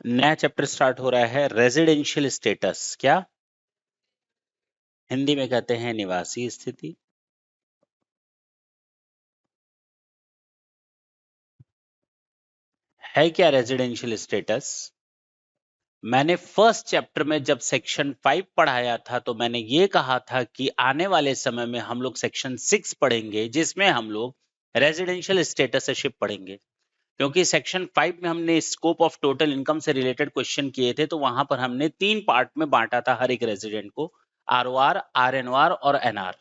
नया chapter start हो रहा है, रेजिडेंशियल स्टेटस। क्या हिंदी में कहते हैं निवासी स्थिति। है क्या रेजिडेंशियल स्टेटस? मैंने फर्स्ट चैप्टर में जब सेक्शन 5 पढ़ाया था तो मैंने ये कहा था कि आने वाले समय में हम लोग सेक्शन 6 पढ़ेंगे जिसमें हम लोग रेजिडेंशियल स्टेटसशिप पढ़ेंगे, क्योंकि सेक्शन 5 में हमने स्कोप ऑफ टोटल इनकम से रिलेटेड क्वेश्चन किए थे, तो वहां पर हमने 3 पार्ट में बांटा था हर एक रेजिडेंट को, आरओआर, आरएनओआर और एनआर।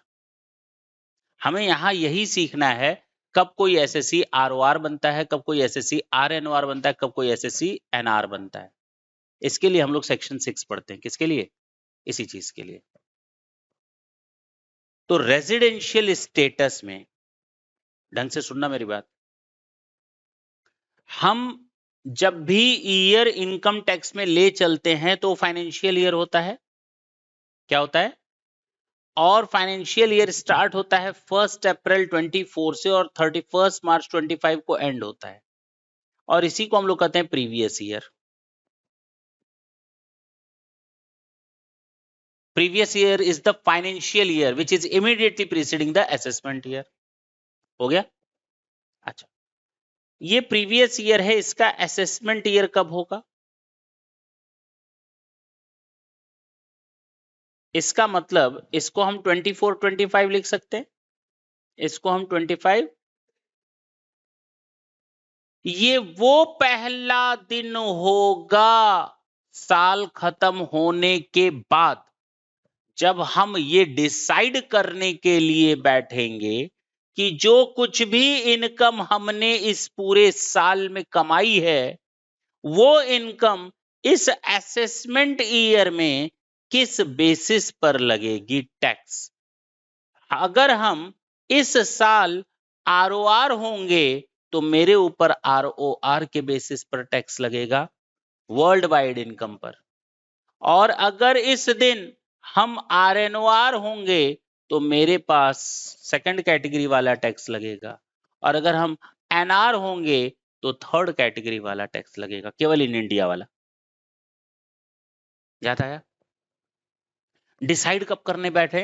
हमें यहाँ यही सीखना है कब कोई एसएससी आरओआर बनता है, कब कोई एसएससी आरएनओआर बनता है, कब कोई एसएससी एनआर बनता है। इसके लिए हम लोग सेक्शन 6 पढ़ते हैं। किसके लिए? इसी चीज के लिए। तो रेजिडेंशियल स्टेटस में ढंग से सुनना मेरी बात, हम जब भी ईयर इनकम टैक्स में ले चलते हैं तो फाइनेंशियल ईयर होता है। क्या होता है? और फाइनेंशियल ईयर स्टार्ट होता है 1 अप्रैल 24 से और 31 मार्च 25 को एंड होता है, और इसी को हम लोग कहते हैं previous year. Previous year is the financial year which is immediately preceding the assessment year. हो गया? अच्छा, ये प्रीवियस ईयर है, इसका असेसमेंट ईयर कब होगा? इसका मतलब इसको हम 24-25 लिख सकते हैं, इसको हम 25। ये वो पहला दिन होगा साल खत्म होने के बाद जब हम ये डिसाइड करने के लिए बैठेंगे कि जो कुछ भी इनकम हमने इस पूरे साल में कमाई है वो इनकम इस असेसमेंट ईयर में किस बेसिस पर लगेगी टैक्स। अगर हम इस साल आरओआर होंगे तो मेरे ऊपर आरओआर के बेसिस पर टैक्स लगेगा, वर्ल्ड वाइड इनकम पर। और अगर इस दिन हम आरएनओआर होंगे तो मेरे पास सेकंड कैटेगरी वाला टैक्स लगेगा, और अगर हम एनआर होंगे तो थर्ड कैटेगरी वाला टैक्स लगेगा, केवल इन इंडिया वाला। याद आया? डिसाइड कब करने बैठे?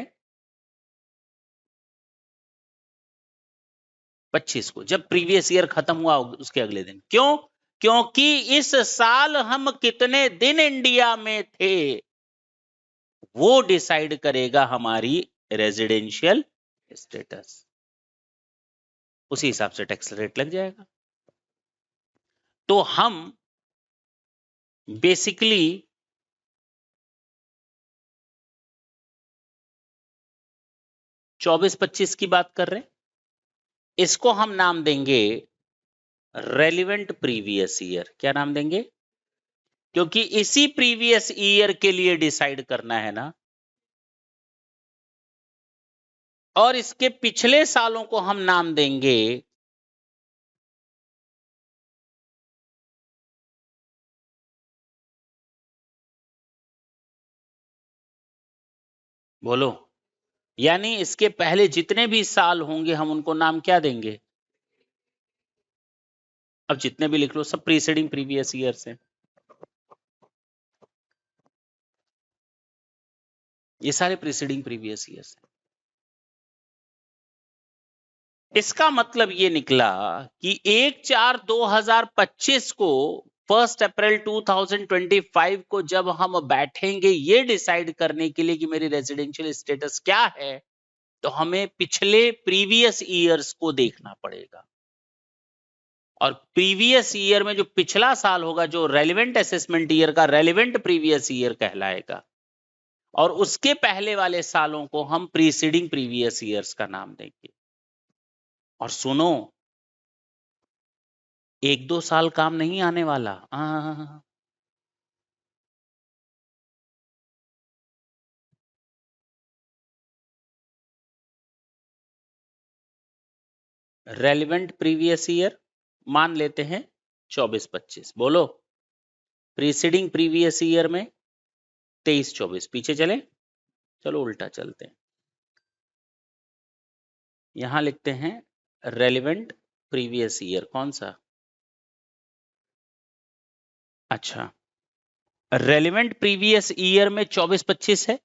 25 को, जब प्रीवियस ईयर खत्म हुआ उसके अगले दिन। क्यों? क्योंकि इस साल हम कितने दिन इंडिया में थे वो डिसाइड करेगा हमारी रेजिडेंशियल स्टेटस। उसी हिसाब से टैक्स रेट लग जाएगा। तो हम बेसिकली चौबीस 25 की बात कर रहे हैं। इसको हम नाम देंगे रेलिवेंट प्रीवियस ईयर। क्या नाम देंगे? क्योंकि इसी प्रीवियस ईयर के लिए डिसाइड करना है ना, और इसके पिछले सालों को हम नाम देंगे बोलो, यानी इसके पहले जितने भी साल होंगे हम उनको नाम क्या देंगे? अब जितने भी लिख लो सब प्रीसीडिंग प्रीवियस ईयर से। ये सारे प्रीसीडिंग प्रीवियस ईयर से। इसका मतलब ये निकला कि 1/4/2025 को 1 अप्रैल 2025 को जब हम बैठेंगे ये डिसाइड करने के लिए कि मेरी रेजिडेंशियल स्टेटस क्या है, तो हमें पिछले प्रीवियस ईयर्स को देखना पड़ेगा। और प्रीवियस ईयर में जो पिछला साल होगा, जो रेलिवेंट असेसमेंट ईयर का रेलिवेंट प्रीवियस ईयर कहलाएगा, और उसके पहले वाले सालों को हम प्रीसीडिंग प्रीवियस ईयर्स का नाम देंगे। और सुनो, 1-2 साल काम नहीं आने वाला। रेलिवेंट प्रीवियस ईयर मान लेते हैं 24-25। बोलो, प्रीसीडिंग प्रीवियस ईयर में 23-24। पीछे चले, चलो उल्टा चलते हैं। यहां लिखते हैं रेलिवेंट प्रीवियस ईयर। कौन सा? अच्छा, रेलिवेंट प्रीवियस ईयर में 24-25 है।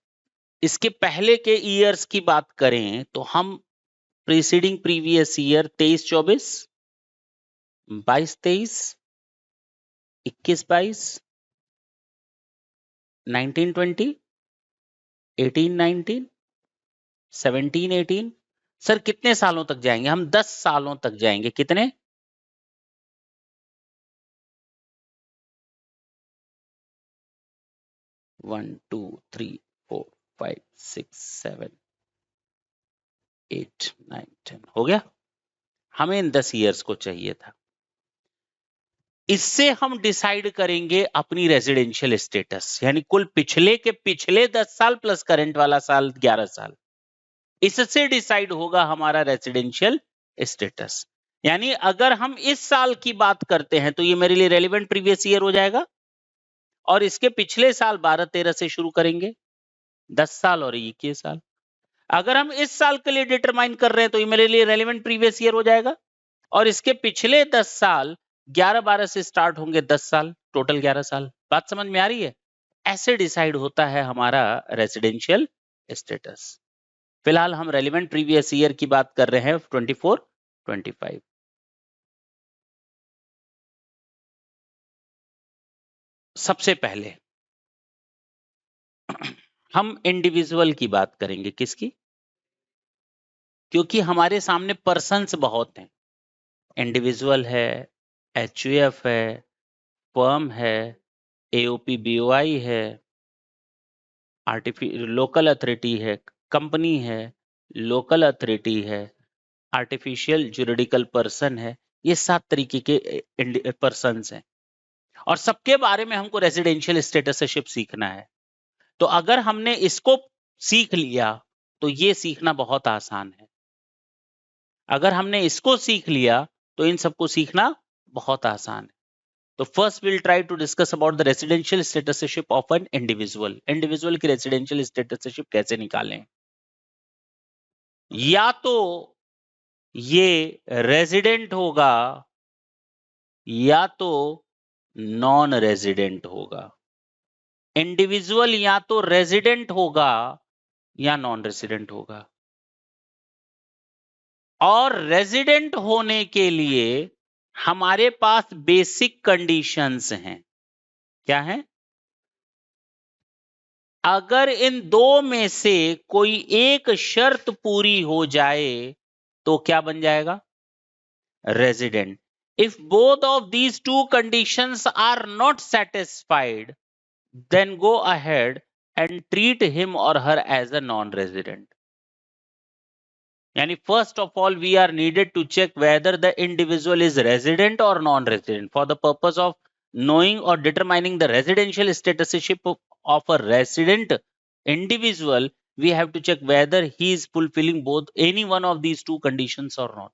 इसके पहले के ईयर्स की बात करें तो हम प्रीसीडिंग प्रीवियस ईयर 23-24, 22-23, 21-22, 19-20, 18-19, 17-18। सर कितने सालों तक जाएंगे हम? 10 सालों तक जाएंगे। कितने? One two three four five six seven 8 9 10 हो गया। हमें इन 10 ईयर्स को चाहिए था। इससे हम डिसाइड करेंगे अपनी रेजिडेंशियल स्टेटस, यानी कुल पिछले के पिछले 10 साल प्लस करंट वाला साल 11 साल। इससे डिसाइड होगा हमारा रेजिडेंशियल स्टेटस। यानी अगर हम इस साल की बात करते हैं तो ये मेरे लिए रेलिवेंट प्रीवियस ईयर हो जाएगा, और इसके पिछले साल 12-13 से शुरू करेंगे, 10 साल और 21 साल। अगर हम इस साल के लिए डिटरमाइन कर रहे हैं तो ये मेरे लिए रेलिवेंट प्रीवियस ईयर हो जाएगा, और इसके पिछले 10 साल 11-12 से स्टार्ट होंगे, 10 साल, टोटल 11 साल। बात समझ में आ रही है? ऐसे डिसाइड होता है हमारा रेजिडेंशियल स्टेटस। फिलहाल हम रेलिवेंट प्रीवियस ईयर की बात कर रहे हैं 24-25। सबसे पहले हम इंडिविजुअल की बात करेंगे। किसकी? क्योंकि हमारे सामने पर्सन्स बहुत हैं। इंडिविजुअल है, एचयूएफ है, फर्म है, एओपी बीओआई है, लोकल अथॉरिटी है, कंपनी है, लोकल अथॉरिटी है, आर्टिफिशियल जुरिडिकल पर्सन है। ये 7 तरीके के पर्सन्स हैं, और सबके बारे में हमको रेजिडेंशियल स्टेटसशिप सीखना है। तो अगर हमने इसको सीख लिया तो ये सीखना बहुत आसान है। अगर हमने इसको सीख लिया तो इन सबको सीखना बहुत आसान है। तो first will try to discuss about the residential statusship of an individual. Individual की रेजिडेंशियल स्टेटसशिप कैसे निकालें? या तो ये रेजिडेंट होगा या तो नॉन रेजिडेंट होगा। इंडिविजुअल या तो रेजिडेंट होगा या नॉन रेजिडेंट होगा। और रेजिडेंट होने के लिए हमारे पास बेसिक कंडीशंस हैं। क्या है? अगर इन दो में से कोई एक शर्त पूरी हो जाए तो क्या बन जाएगा? Resident. If both of these two conditions are not satisfied, then go ahead and treat him or her as a non-resident. Yani first of all, we are needed to check whether the individual is resident or non-resident. For the purpose of knowing or determining the residential statusship of a resident individual, we have to check whether he is fulfilling both any one of these two conditions or not.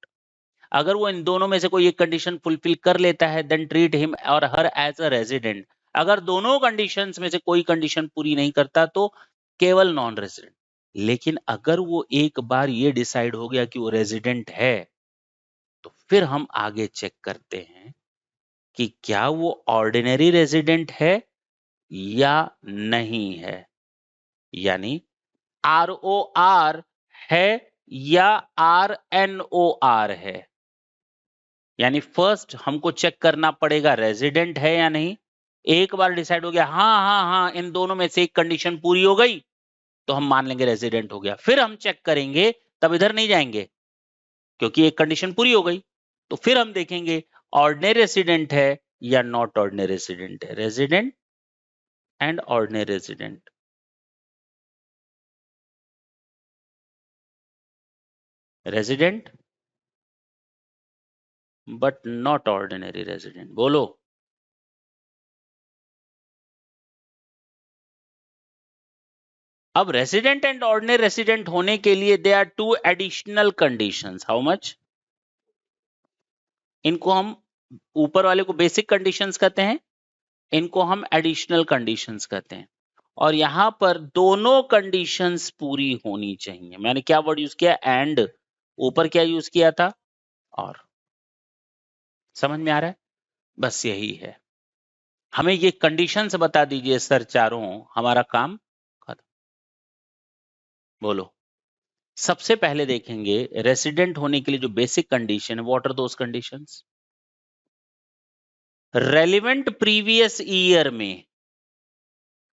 अगर वो इन दोनों में से कोई एक condition fulfil कर लेता है, देन ट्रीट हिम और हर एज अ रेजिडेंट। अगर दोनों कंडीशंस में से कोई कंडीशन पूरी नहीं करता तो केवल नॉन रेजिडेंट। लेकिन अगर वो एक बार ये डिसाइड हो गया कि वो रेजिडेंट है, तो फिर हम आगे चेक करते हैं कि क्या वो ऑर्डिनरी रेजिडेंट है या नहीं है, यानी ROR है या RNOR है। यानी फर्स्ट हमको चेक करना पड़ेगा रेजिडेंट है या नहीं। एक बार डिसाइड हो गया हाँ इन दोनों में से एक कंडीशन पूरी हो गई तो हम मान लेंगे रेजिडेंट हो गया। फिर हम चेक करेंगे, तब इधर नहीं जाएंगे क्योंकि एक कंडीशन पूरी हो गई। तो फिर हम देखेंगे ऑर्डिनरी रेजिडेंट है या नॉट ऑर्डिनरी रेजिडेंट है। Resident and ordinary resident. Resident but not ordinary resident. बोलो। अब रेजिडेंट एंड ऑर्डिनरी रेजिडेंट होने के लिए they are two additional conditions. How much? इनको हम ऊपर वाले को बेसिक कंडीशंस कहते हैं, इनको हम एडिशनल कंडीशंस कहते हैं। और यहां पर दोनों कंडीशंस पूरी होनी चाहिए। मैंने क्या वर्ड यूज किया? एंड। ऊपर क्या यूज किया था? और। समझ में आ रहा है? बस यही है। हमें ये कंडीशंस बता दीजिए सर चारों, हमारा काम खत्म। बोलो। सबसे पहले देखेंगे रेसिडेंट होने के लिए जो बेसिक कंडीशन है, what are those conditions? Relevant previous year में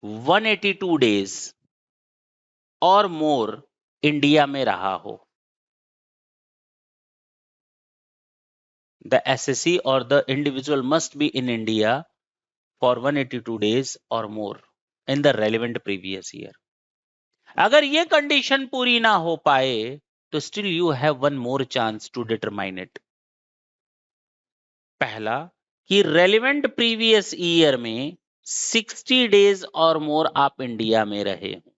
182 डेज और मोर इंडिया में रहा हो। द एसएससी और the individual must be in India for 182 days or more in the relevant previous year. अगर ये कंडीशन पूरी ना हो पाए तो still you have one more chance to determine it. पहला कि रेलिवेंट प्रीवियस ईयर में 60 डेज और मोर आप इंडिया में रहे हो।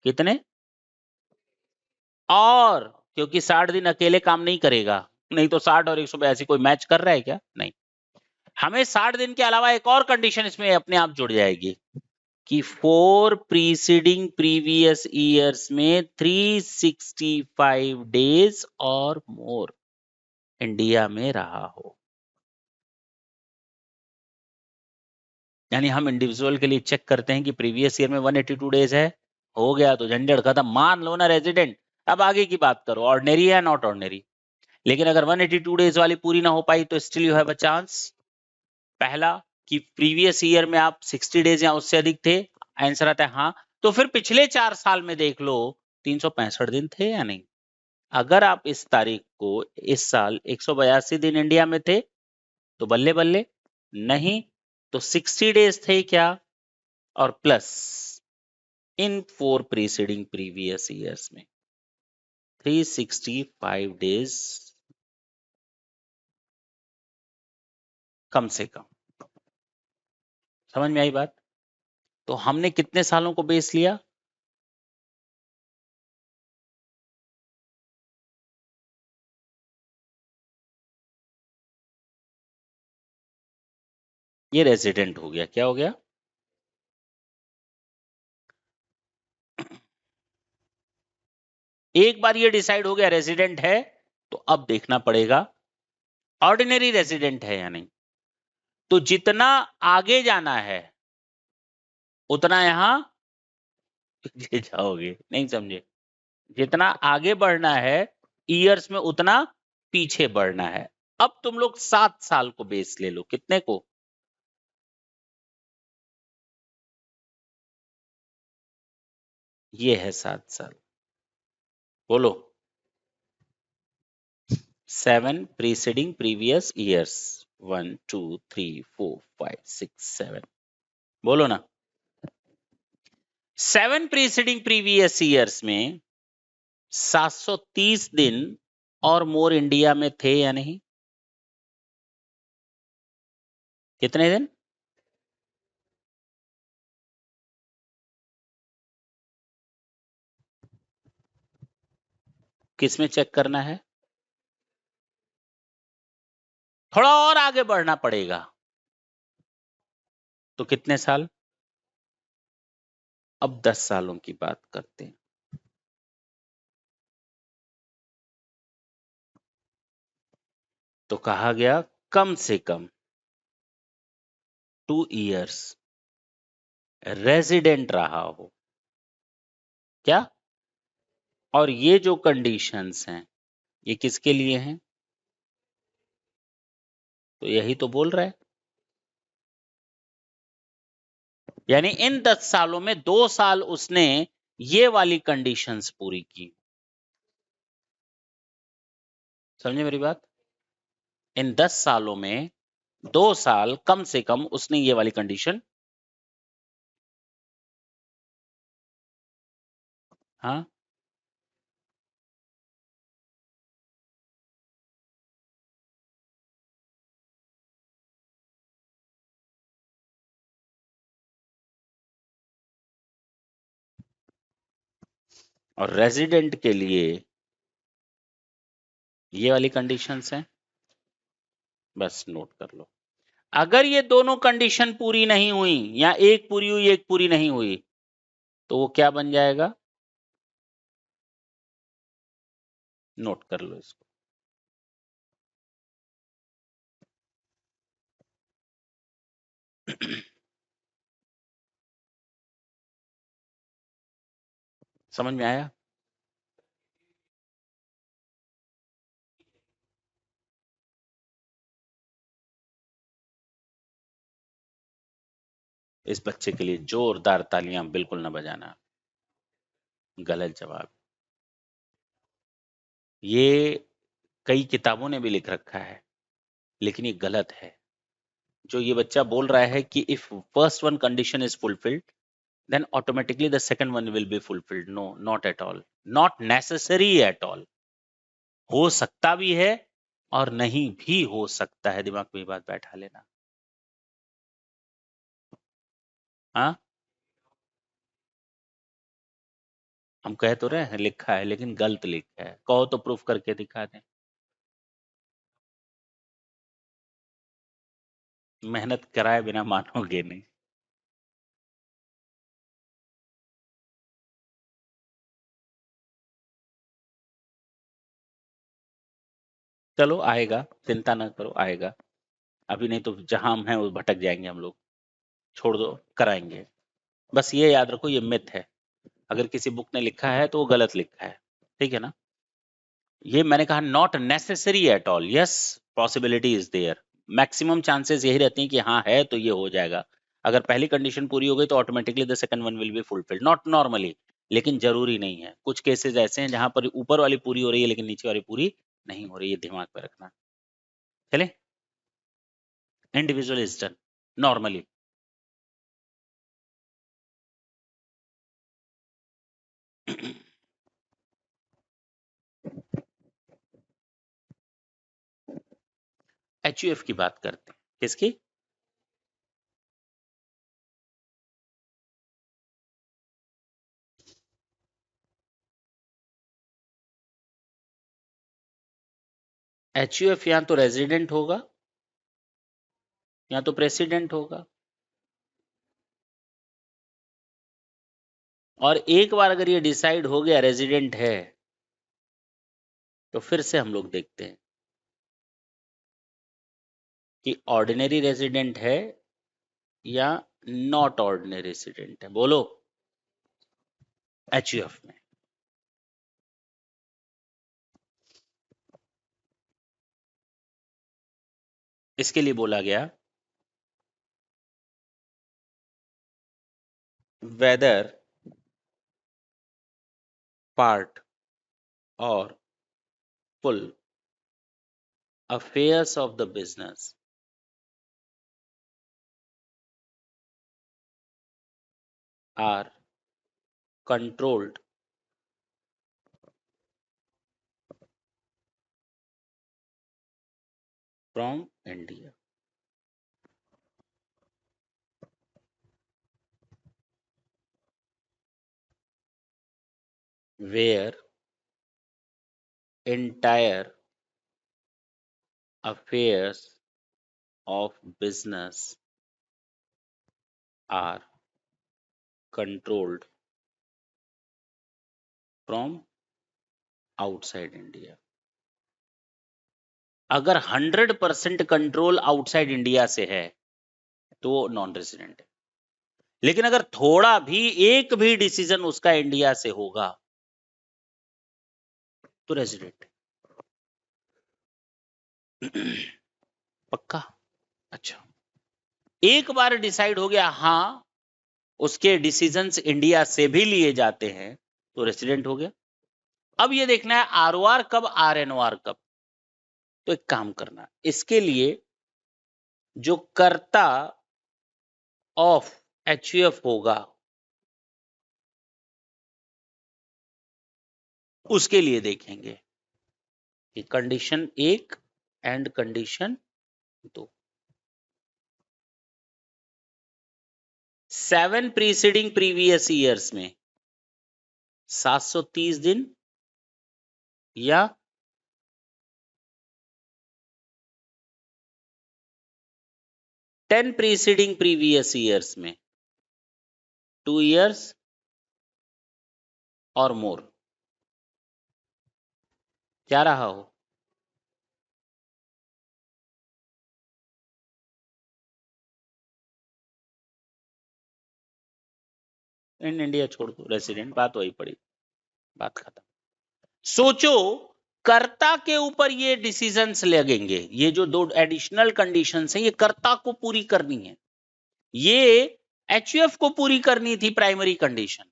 कितने? और क्योंकि 60 दिन अकेले काम नहीं करेगा, नहीं तो 60 और 182 कोई मैच कर रहा है क्या? नहीं। हमें 60 दिन के अलावा एक और कंडीशन इसमें अपने आप जुड़ जाएगी कि 4 प्रीसीडिंग प्रीवियस ईयर्स में 365 डेज और मोर इंडिया में रहा हो। यानी हम इंडिविजुअल के लिए चेक करते हैं कि प्रीवियस ईयर में 182 डेज है, हो गया तो झंझट खत्म, मान लो ना रेजिडेंट। अब आगे की बात करो, ऑर्डिनरी है नॉट ऑर्डिनरी। लेकिन अगर 182 डेज वाली पूरी ना हो पाई तो still you have a chance. पहला कि प्रीवियस ईयर में आप 60 डेज या उससे अधिक थे, आंसर आता है हाँ, तो फिर पिछले 4 साल में देख लो 365 दिन थे या नहीं। अगर आप इस तारीख को इस साल 182 दिन इंडिया में थे तो बल्ले बल्ले, नहीं तो 60 डेज थे क्या, और प्लस इन 4 प्रीसीडिंग प्रीवियस ईयर्स में 365 डेज कम से कम। समझ में आई बात? तो हमने कितने सालों को बेस लिया? ये रेजिडेंट हो गया। क्या हो गया? एक बार ये डिसाइड हो गया रेजिडेंट है, तो अब देखना पड़ेगा ऑर्डिनरी रेजिडेंट है या नहीं। तो जितना आगे जाना है उतना यहां पीछे जाओगे, नहीं समझे? जितना आगे बढ़ना है ईयर्स में उतना पीछे बढ़ना है। अब तुम लोग 7 साल को बेस ले लो। कितने को? ये है 7 साल। बोलो। 7 प्रीसीडिंग प्रीवियस ईयर्स, 1 2 3 4 5 6 7। बोलो ना। 7 प्रीसीडिंग प्रीवियस ईयर्स में 730 दिन और मोर इंडिया में थे या नहीं? कितने दिन? किस में चेक करना है? थोड़ा और आगे बढ़ना पड़ेगा। तो कितने साल? अब 10 सालों की बात करते हैं। तो कहा गया कम से कम 2 इयर्स रेजिडेंट रहा हो। क्या? और ये जो कंडीशंस हैं ये किसके लिए हैं? तो यही तो बोल रहा है। यानी इन 10 सालों में 2 साल उसने ये वाली कंडीशंस पूरी की। समझे मेरी बात? इन 10 सालों में 2 साल कम से कम उसने ये वाली कंडीशन। हाँ, और रेजिडेंट के लिए ये वाली कंडीशंस हैं। बस नोट कर लो। अगर ये दोनों कंडीशन पूरी नहीं हुई या एक पूरी हुई एक पूरी नहीं हुई तो वो क्या बन जाएगा? नोट कर लो इसको। समझ में आया? इस बच्चे के लिए जोरदार तालियां बिल्कुल ना बजाना। गलत जवाब। ये कई किताबों ने भी लिख रखा है, लेकिन ये गलत है। जो ये बच्चा बोल रहा है कि if first one condition is fulfilled, then automatically the second one will be fulfilled. No, not at all. Not necessary at all. हो सकता भी है और नहीं भी हो सकता है। दिमाग में ये बात बैठा लेना। हाँ, हम कह तो रहे हैं लिखा है, लेकिन गलत लिखा है। कहो तो प्रूफ करके दिखा दें। मेहनत कराए बिना मानोगे नहीं। चलो आएगा, चिंता ना करो, आएगा। अभी नहीं तो जहां हम हैं वो भटक जाएंगे हम लोग। छोड़ दो, कराएंगे। बस ये याद रखो, ये मिथ है। अगर किसी बुक ने लिखा है तो वो गलत लिखा है। ठीक है ना? ये मैंने कहा not necessary at all. Yes, possibility is there. Maximum chances यही रहती हैं कि हाँ है तो ये हो जाएगा। अगर पहली कंडीशन पूरी हो गई तो automatically the second one will be fulfilled. Not normally, लेकिन जरूरी नहीं है। कुछ केसेस ऐसे हैं जहां पर ऊपर वाली पूरी हो रही है लेकिन नीचे वाली पूरी नहीं हो रही है। दिमाग में रखना। चले, individual is done normally. HUF की बात करते हैं। किसकी? एचयूएफ या तो रेजिडेंट होगा या तो प्रेसिडेंट होगा। और एक बार अगर ये डिसाइड हो गया रेजिडेंट है, तो फिर से हम लोग देखते हैं कि ऑर्डिनरी रेजिडेंट है या नॉट ऑर्डिनरी रेजिडेंट है। बोलो। एचयूएफ में इसके लिए बोला गया वेदर पार्ट और full affairs of the business are controlled from India. Where entire affairs of business are controlled from outside India। अगर 100% कंट्रोल आउटसाइड इंडिया से है तो वो नॉन रेजिडेंट है। लेकिन अगर थोड़ा भी, एक भी डिसीजन उसका इंडिया से होगा तो रेजिडेंट है। पक्का? अच्छा, एक बार डिसाइड हो गया हाँ उसके डिसीजंस इंडिया से भी लिए जाते हैं तो रेसिडेंट हो गया। अब ये देखना है आरओआर कब, आरएनओआर कब। तो एक काम करना, इसके लिए जो कर्ता ऑफ एचयूएफ होगा उसके लिए देखेंगे कि कंडीशन एक एंड कंडीशन दो। 7 प्रीसीडिंग प्रीवियस ईयर्स में 730 दिन या 10 प्रीसीडिंग प्रीवियस ईयर्स में 2 इयर्स और मोर। क्या रहा हो? इन इंडिया छोड़ दो, रेसिडेंट, बात वही पड़ी, बात खत्म। सोचो कर्ता के ऊपर ये डिसीजंस लगेंगे, ये जो दो एडिशनल कंडीशंस हैं ये कर्ता को पूरी करनी है, ये एचयूएफ को पूरी करनी थी प्राइमरी कंडीशन,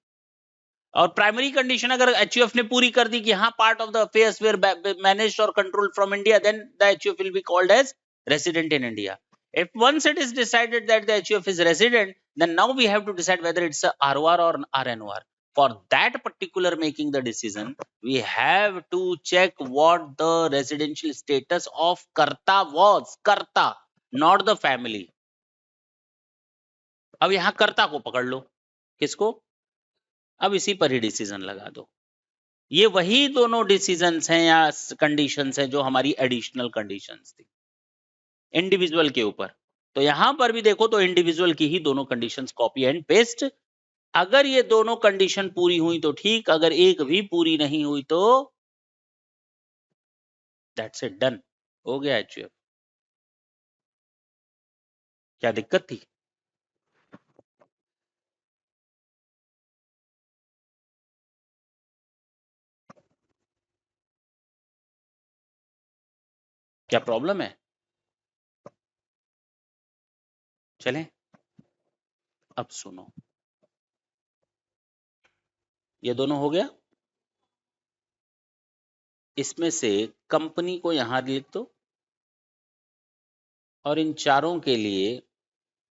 और प्राइमरी कंडीशन अगर एचयूएफ ने पूरी कर दी कि हाँ part of the affairs were managed और controlled from India, then the HUF will be called as resident in India. If once it is decided that the HUF is resident, then now we have to decide whether it's a ROR or RNOR. For that particular making the decision, we have to check what the residential status of Karta was. Karta, not the family. अब यहां कर्ता को पकड़ लो, किसको? अब इसी पर ही decision लगा दो। ये वही दोनों डिसीजंस हैं या कंडीशंस हैं जो हमारी एडिशनल कंडीशंस थी इंडिविजुअल के ऊपर। तो यहां पर भी देखो तो इंडिविजुअल की ही दोनों कंडीशंस कॉपी एंड पेस्ट। अगर ये दोनों कंडीशन पूरी हुई तो ठीक, अगर एक भी पूरी नहीं हुई तो दैट्स इट, डन, हो गया एचयूएफ। क्या दिक्कत थी? क्या प्रॉब्लम है? चलें, अब सुनो, ये दोनों हो गया। इसमें से कंपनी को यहां लिख दो, और इन चारों के लिए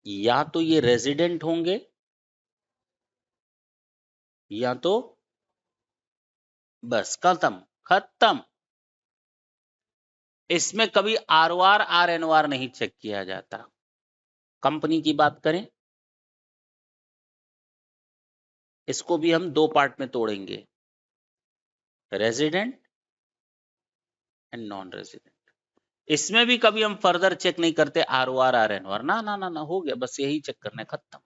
या तो ये रेजिडेंट होंगे या तो बस खत्म खत्म। इसमें कभी आरओआर आरएनओआर नहीं चेक किया जाता। कंपनी की बात करें, इसको भी हम दो पार्ट में तोड़ेंगे, रेजिडेंट एंड नॉन रेजिडेंट। इसमें भी कभी हम फर्दर चेक नहीं करते आरओआर आरएनओआर, ना ना ना ना, हो गया, बस यही चेक करना है, खत्म।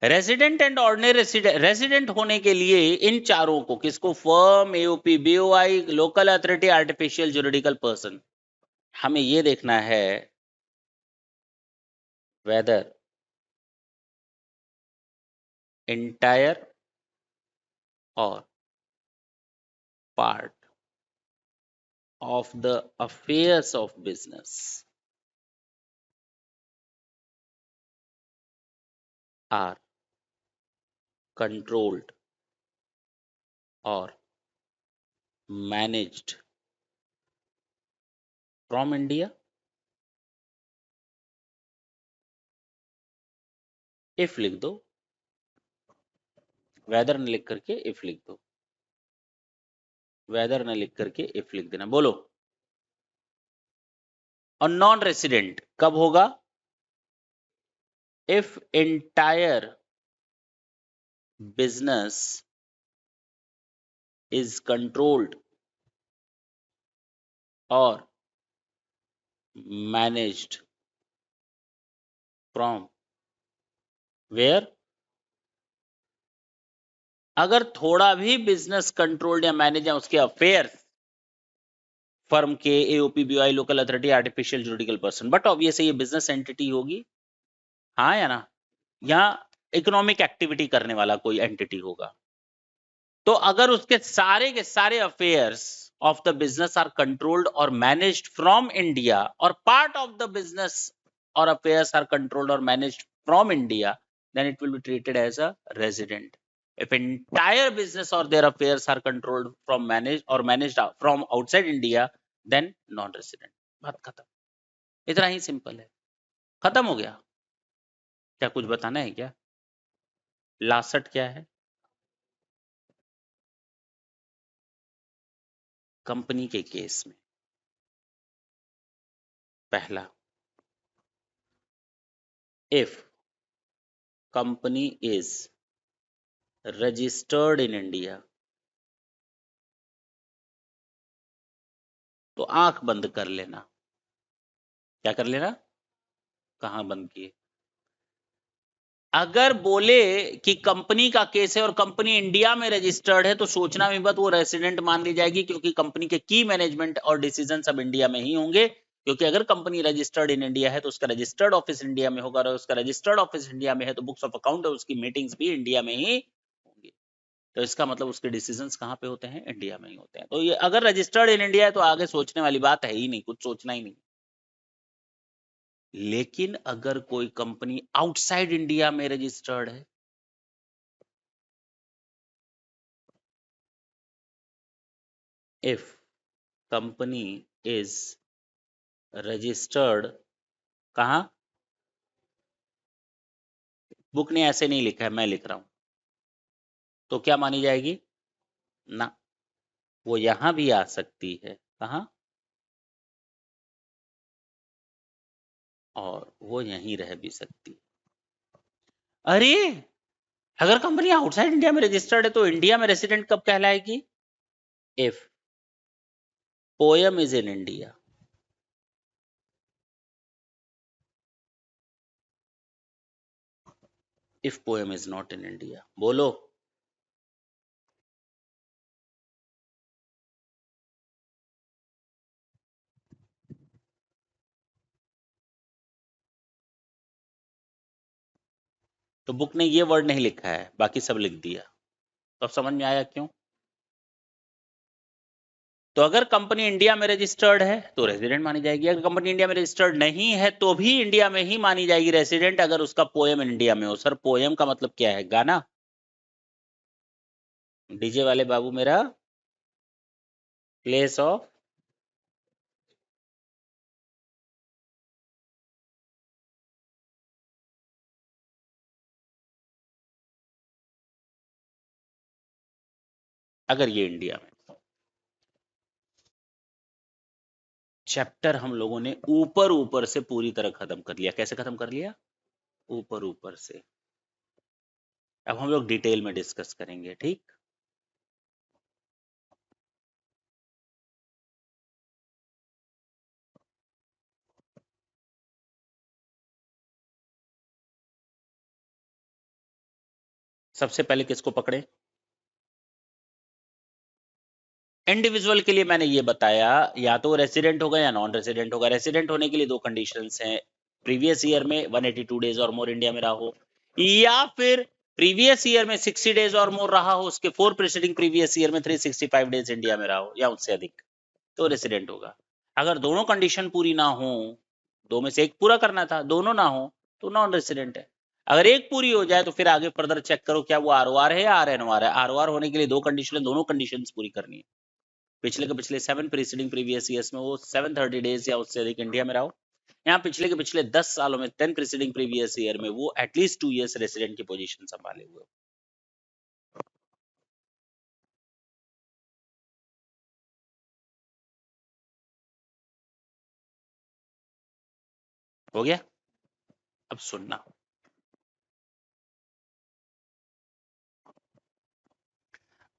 रेजिडेंट एंड ऑर्डिनरी रेजिडेंट होने के लिए इन चारों को, किसको? Firm, AOP, BOI, local authority, artificial juridical person, हमें ये देखना है weather entire or part of the affairs of business are controlled or managed from India. if लिख दो, वेदर न लिख करके if लिख दो, वेदर न लिख करके if लिख देना, बोलो। और नॉन रेसिडेंट कब होगा? if entire business is controlled or managed from where? अगर थोड़ा भी बिजनेस कंट्रोल्ड या मैनेज या उसके अफेयर्स फर्म के, AOP, BOI, local authority, artificial juridical person, but obviously ये बिजनेस एंटिटी होगी, हाँ या ना? यहाँ इकोनॉमिक एक्टिविटी करने वाला कोई एंटिटी होगा। तो अगर उसके सारे affairs of the business are controlled और मैनेज्ड फ्रॉम इंडिया, और पार्ट ऑफ द बिजनेस और अफेयर्स आर कंट्रोल्ड और managed from India, then it will be treated as a resident. If entire business or their affairs are controlled from managed from outside India, then non-resident. बात खत्म, इतना ही simple है, खत्म हो गया। क्या कुछ बताना है क्या? लास्ट क्या है? कंपनी के केस में पहला, if company is registered in India, तो आंख बंद कर लेना। क्या कर लेना? कहां बंद किए? अगर बोले कि कंपनी का केस है और कंपनी इंडिया में रजिस्टर्ड है, तो सोचना भी मत, वो रेसिडेंट मान ली जाएगी, क्योंकि कंपनी के की मैनेजमेंट और डिसीजन सब इंडिया में ही होंगे। क्योंकि अगर कंपनी रजिस्टर्ड इन इंडिया है तो उसका रजिस्टर्ड ऑफिस इंडिया में होगा, और उसका रजिस्टर्ड ऑफिस इंडिया में है तो बुक्स ऑफ अकाउंट और उसकी मीटिंग्स भी इंडिया में ही होंगी। तो इसका मतलब उसके डिसीजंस कहाँ पे होते हैं? इंडिया में ही होते हैं। तो ये अगर रजिस्टर्ड इन इंडिया है तो आगे सोचने वाली बात है ही नहीं, कुछ सोचना ही नहीं। लेकिन अगर कोई कंपनी आउटसाइड इंडिया में रजिस्टर्ड है, इफ कंपनी इज रजिस्टर्ड कहाँ? बुक ने ऐसे नहीं लिखा है, मैं लिख रहा हूं। तो क्या मानी जाएगी? ना, वो यहां भी आ सकती है। कहाँ? और वो यहीं रह भी सकती है। अरे, अगर कंपनी आउटसाइड इंडिया में रजिस्टर्ड है तो इंडिया में रेसिडेंट कब कहलाएगी? If POEM is in India, if POEM is not in India. बोलो। तो बुक ने ये वर्ड नहीं लिखा है, बाकी सब लिख दिया। तो अब समझ में आया क्यों? तो अगर कंपनी इंडिया में रजिस्टर्ड है तो रेजिडेंट मानी जाएगी, अगर कंपनी इंडिया में रजिस्टर्ड नहीं है तो भी इंडिया में ही मानी जाएगी रेजिडेंट, अगर उसका पोयम इंडिया में हो। सर पोयम का मतलब क्या है? गाना? डीजे वाले बाबू मेरा प्लेस ऑफ अगर ये इंडिया में। चैप्टर हम लोगों ने ऊपर ऊपर से पूरी तरह खत्म कर लिया। कैसे खत्म कर लिया? ऊपर ऊपर से। अब हम लोग डिटेल में डिस्कस करेंगे, ठीक? सबसे पहले किसको पकड़े? इंडिविजुअल के लिए मैंने ये बताया, या तो रेसिडेंट होगा या नॉन रेसिडेंट होगा। रेसिडेंट होने के लिए दो कंडीशंस हैं, प्रीवियस ईयर में 182 डेज और मोर इंडिया में रहा हो, या फिर प्रीवियस ईयर में 60 डेज और मोर रहा हो, उसके 4 प्रीसीडिंग प्रीवियस ईयर में 365 डेज इंडिया में रहा हो या उससे अधिक, तो रेसिडेंट होगा। अगर दोनों कंडीशन पूरी ना हो, दो में से एक पूरा करना था, दोनों ना हो, तो नॉन रेसिडेंट है। अगर एक पूरी हो जाए तो फिर आगे फर्दर चेक करो क्या वो आरओआर है या आरएनओआर है। आरओआर होने के लिए दो कंडीशन है, दोनों कंडीशंस पूरी करनी है। पिछले के पिछले 7 प्रीसीडिंग प्रीवियस ईयर्स में वो 730 डेज या उससे अधिक इंडिया में रहो। यहाँ पिछले के पिछले 10 सालों में 10 प्रीसीडिंग प्रीवियस ईयर में वो एटलीस्ट 2 इयर्स रेसिडेंट की पोजीशन संभाले हुए। हो गया? अब सुनना,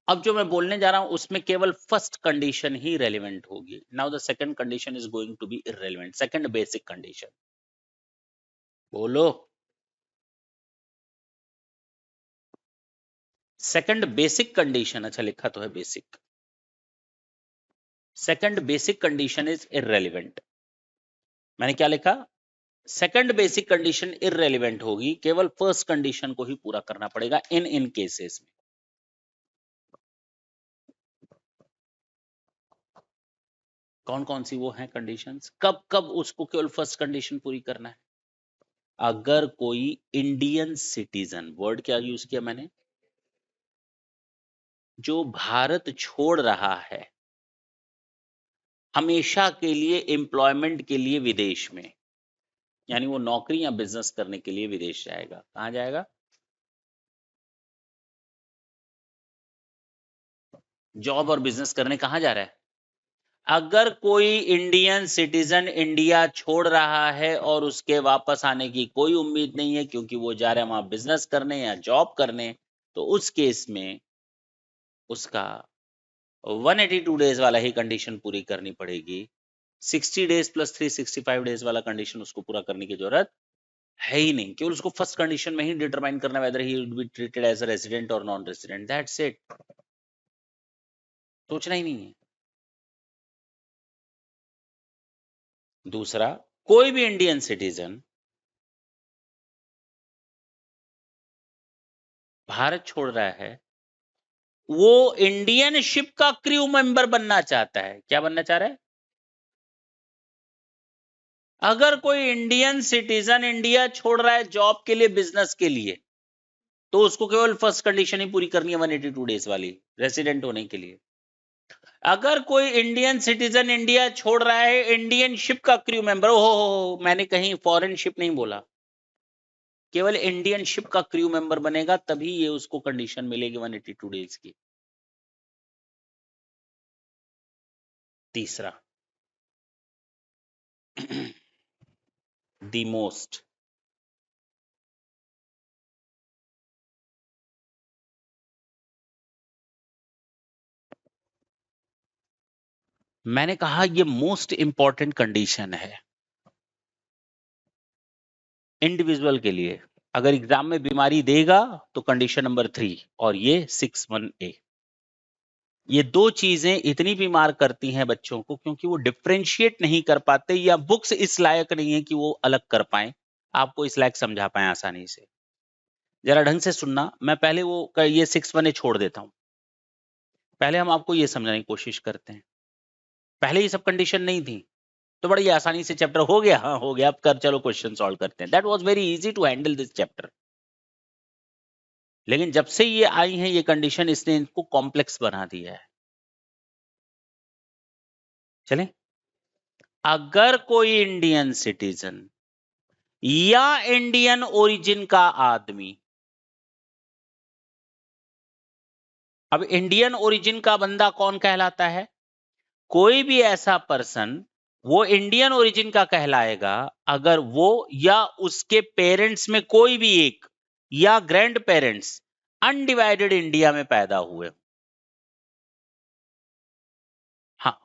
अब जो मैं बोलने जा रहा हूं उसमें केवल फर्स्ट कंडीशन ही रेलिवेंट होगी। Now the second condition is going to be irrelevant. Second basic condition बोलो। सेकंड बेसिक कंडीशन, अच्छा लिखा तो है basic. Second basic condition is irrelevant. मैंने क्या लिखा? सेकंड बेसिक कंडीशन इररेलेवेंट होगी, केवल फर्स्ट कंडीशन को ही पूरा करना पड़ेगा इन केसेस में। कौन कौन सी वो हैं कंडीशंस? कब कब उसको केवल फर्स्ट कंडीशन पूरी करना है? अगर कोई इंडियन सिटीजन, वर्ड क्या यूज किया मैंने, जो भारत छोड़ रहा है हमेशा के लिए एम्प्लॉयमेंट के लिए विदेश में, यानी वो नौकरी या बिजनेस करने के लिए विदेश जाएगा। कहां जाएगा? जॉब और बिजनेस करने कहां जा रहा है? अगर कोई इंडियन सिटीजन इंडिया छोड़ रहा है और उसके वापस आने की कोई उम्मीद नहीं है क्योंकि वो जा रहा है वहां बिजनेस करने या जॉब करने, तो उस केस में उसका 182 डेज वाला ही कंडीशन पूरी करनी पड़ेगी। 60 डेज प्लस 365 डेज वाला कंडीशन उसको पूरा करने की जरूरत है ही नहीं। केवल उसको फर्स्ट कंडीशन में ही डिटरमाइन करना whether he will be treated as a resident और नॉन रेजिडेंट। That's it. सोचना ही नहीं है। दूसरा, कोई भी इंडियन सिटीजन भारत छोड़ रहा है, वो इंडियन शिप का क्रू मेंबर बनना चाहता है। क्या बनना चाह रहा है? अगर कोई इंडियन सिटीजन इंडिया छोड़ रहा है जॉब के लिए, बिजनेस के लिए, तो उसको केवल फर्स्ट कंडीशन ही पूरी करनी है 182 डेज वाली, रेसिडेंट होने के लिए। अगर कोई इंडियन सिटीजन इंडिया छोड़ रहा है इंडियन शिप का क्रू मेंबर, हो मैंने कहीं फॉरेन शिप नहीं बोला, केवल इंडियन शिप का क्रू मेंबर बनेगा, तभी ये उसको कंडीशन मिलेगी 182 डेज की। तीसरा, द मोस्ट मैंने कहा ये मोस्ट इंपॉर्टेंट कंडीशन है इंडिविजुअल के लिए। अगर एग्जाम में बीमारी देगा तो कंडीशन नंबर 3 और ये 61A। ये दो चीजें इतनी बीमार करती हैं बच्चों को, क्योंकि वो डिफरेंशिएट नहीं कर पाते, या बुक्स इस लायक नहीं है कि वो अलग कर पाए, आपको इस लायक समझा पाए आसानी से। जरा ढंग से सुनना, मैं पहले ये 61A छोड़ देता हूं। पहले हम आपको ये समझाने की कोशिश करते हैं। पहले ये सब कंडीशन नहीं थी, तो बड़ी आसानी से चैप्टर हो गया। हाँ हो गया, अब कर चलो क्वेश्चन सॉल्व करते हैं। That was very easy to handle this chapter. लेकिन जब से ये आई है ये कंडीशन, इसने इनको कॉम्प्लेक्स बना दिया है। चलें, अगर कोई इंडियन सिटीजन या इंडियन ओरिजिन का आदमी, अब इंडियन ओरिजिन का बंदा कौन कहलाता है? कोई भी ऐसा पर्सन, वो इंडियन ओरिजिन का कहलाएगा अगर वो या उसके पेरेंट्स में कोई भी एक, या ग्रैंड पेरेंट्स अनडिवाइडेड इंडिया में पैदा हुए। हाँ,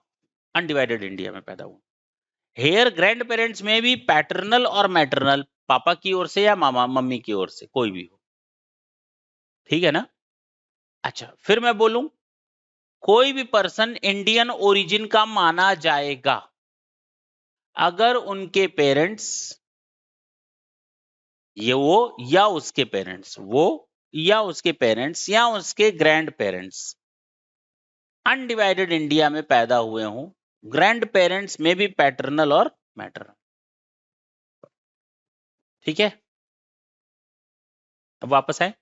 अनडिवाइडेड इंडिया में पैदा हुए। हेयर ग्रैंड पेरेंट्स में भी पैटर्नल और मैटरनल, पापा की ओर से या मामा मम्मी की ओर से, कोई भी हो। ठीक है ना? अच्छा, फिर मैं बोलूं, कोई भी पर्सन इंडियन ओरिजिन का माना जाएगा अगर उनके पेरेंट्स, ये वो या उसके पेरेंट्स, वो या उसके पेरेंट्स या उसके ग्रैंड पेरेंट्स अनडिवाइडेड इंडिया में पैदा हुए हों। ग्रैंड पेरेंट्स में भी पैटर्नल और मैटरनल। ठीक है, अब वापस आए।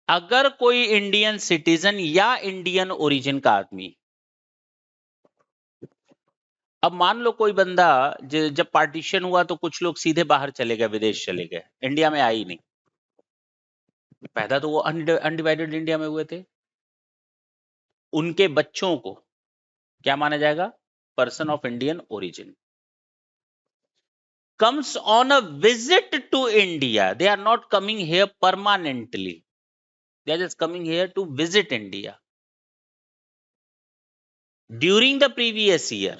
अगर कोई इंडियन सिटीजन या इंडियन ओरिजिन का आदमी, अब मान लो कोई बंदा, जब पार्टीशन हुआ तो कुछ लोग सीधे बाहर चले गए, विदेश चले गए, इंडिया में आई नहीं। पैदा तो वो अनडिवाइडेड इंडिया में हुए थे। उनके बच्चों को क्या माना जाएगा? Person of Indian origin. comes on a visit to India. They are not coming here permanently. They are just coming here to visit India. During the previous year,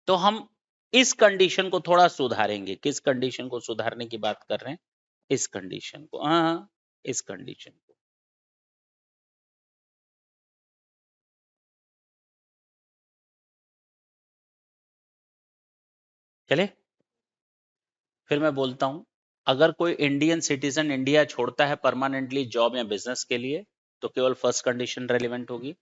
तो हम इस कंडीशन को थोड़ा सुधारेंगे। किस कंडीशन को सुधारने की बात कर रहे हैं? इस कंडीशन को, हाँ, इस कंडीशन को। चले, फिर मैं बोलता हूं, अगर कोई इंडियन सिटीजन इंडिया छोड़ता है परमानेंटली जॉब या बिजनेस के लिए, तो केवल फर्स्ट कंडीशन रेलिवेंट होगी।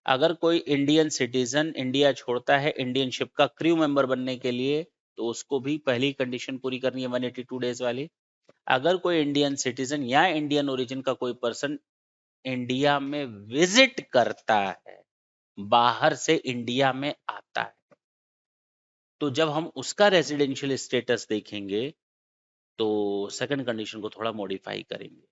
अगर कोई इंडियन सिटीजन इंडिया छोड़ता है इंडियन शिप का क्रू मेंबर बनने के लिए, तो उसको भी पहली कंडीशन पूरी करनी है 182 डेज वाली। अगर कोई इंडियन सिटीजन या इंडियन ओरिजिन का कोई पर्सन इंडिया में विजिट करता है, बाहर से इंडिया में आता है, तो जब हम उसका रेजिडेंशियल स्टेटस देखेंगे तो सेकंड कंडीशन को थोड़ा मॉडिफाई करेंगे।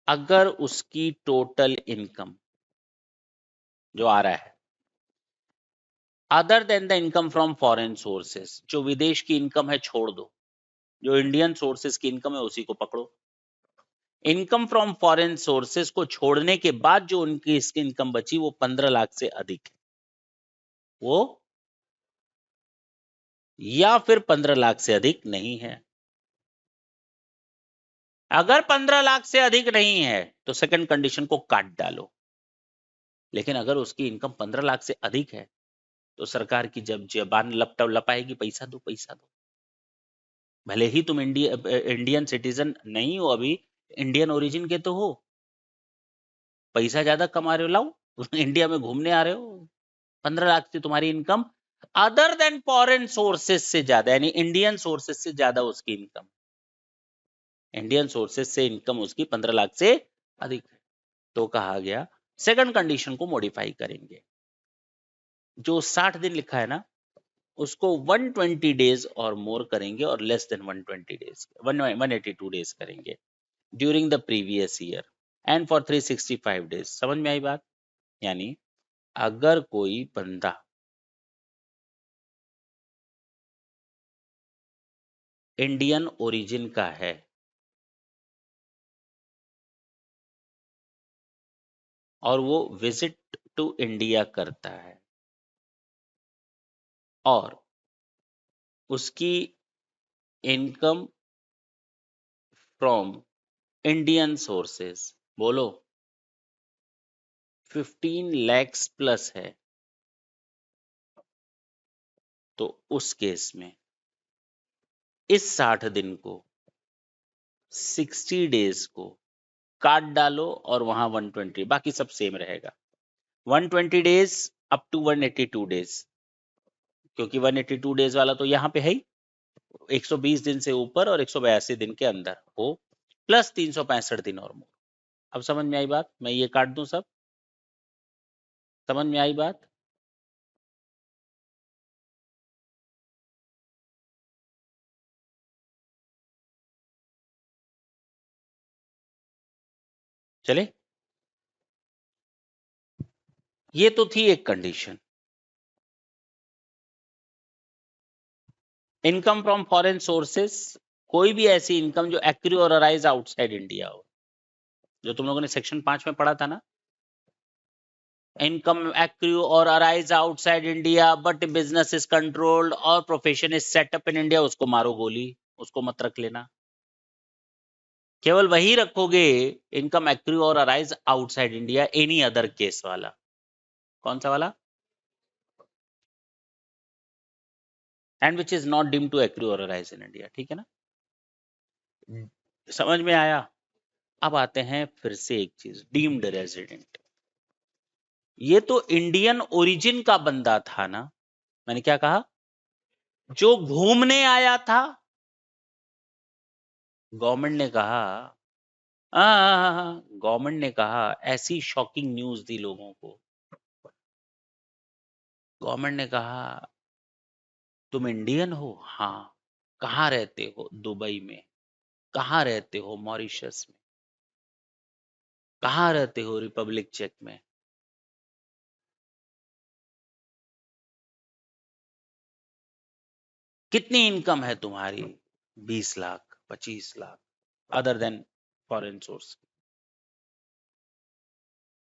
अगर उसकी टोटल इनकम जो आ रहा है, other than the income from foreign sources, जो विदेश की इनकम है छोड़ दो, जो इंडियन सोर्सेस की इनकम है उसी को पकड़ो। इनकम फ्रॉम फॉरेन सोर्सेस को छोड़ने के बाद जो उनकी इसकी इनकम बची वो 15 लाख से अधिक है, वो या फिर 15 लाख से अधिक नहीं है। अगर 15 लाख से अधिक नहीं है तो सेकंड कंडीशन को काट डालो, लेकिन अगर उसकी इनकम 15 लाख से अधिक है तो सरकार की जब जबान लपाएगी, पैसा दो पैसा दो। भले ही तुम इंडियन सिटीजन नहीं हो अभी, इंडियन ओरिजिन के तो हो, पैसा ज्यादा कमा रहे हो, लाओ इंडिया में घूमने आ रहे हो, 15 लाख से तुम्हारी income other than foreign sources से ज्यादा, यानी इंडियन सोर्सेस से ज्यादा उसकी इनकम, इंडियन सोर्सेस से इनकम उसकी 15 लाख से अधिक है, तो कहा गया सेकंड कंडीशन को मॉडिफाई करेंगे। जो 60 दिन लिखा है ना, उसको 120 डेज और मोर करेंगे और लेस देन 120 डेज 182 डेज करेंगे during the previous year and for 365 days. समझ में आई बात? यानी अगर कोई बंदा इंडियन ओरिजिन का है और वो विजिट टू इंडिया करता है और उसकी इनकम फ्रॉम इंडियन सोर्सेस, बोलो 15 लैक्स प्लस है, तो उस केस में इस 60 दिन को 60 डेज को काट डालो और वहां 120, बाकी सब सेम रहेगा। 120 डेज अप टू 182 डेज, क्योंकि 182 डेज वाला तो यहाँ पे है ही, 120 दिन से ऊपर और 182 दिन के अंदर हो, प्लस 365 दिन और मोर। अब समझ में आई बात? मैं ये काट दूं सब, समझ में आई बात? चले, ये तो थी एक condition. Income from foreign sources, कोई भी ऐसी इनकम जो एक्रू और अराइज आउटसाइड इंडिया हो, जो तुम लोगों ने सेक्शन 5 में पढ़ा था ना, इनकम एक्रू और arise outside India but business is controlled और profession is set up in India, उसको मारो गोली, उसको मत रख लेना। केवल वही रखोगे इनकम एक्रू और arise outside India any other case वाला। कौन सा वाला? And which is not deemed to accrue और अराइज इन इंडिया, ठीक है ना? समझ में आया? अब आते हैं फिर से एक चीज, डीम्ड रेजिडेंट। ये तो इंडियन ओरिजिन का बंदा था ना, मैंने क्या कहा? जो घूमने आया था। गवर्नमेंट ने कहा, गवर्नमेंट ने कहा, ऐसी शॉकिंग न्यूज दी लोगों को। गवर्नमेंट ने कहा तुम इंडियन हो? हाँ। कहाँ रहते हो? दुबई में। कहाँ रहते हो? मॉरिशस में। कहाँ रहते हो? रिपब्लिक चेक में। कितनी इनकम है तुम्हारी? 20 lakh, 25 lakh, other than foreign source.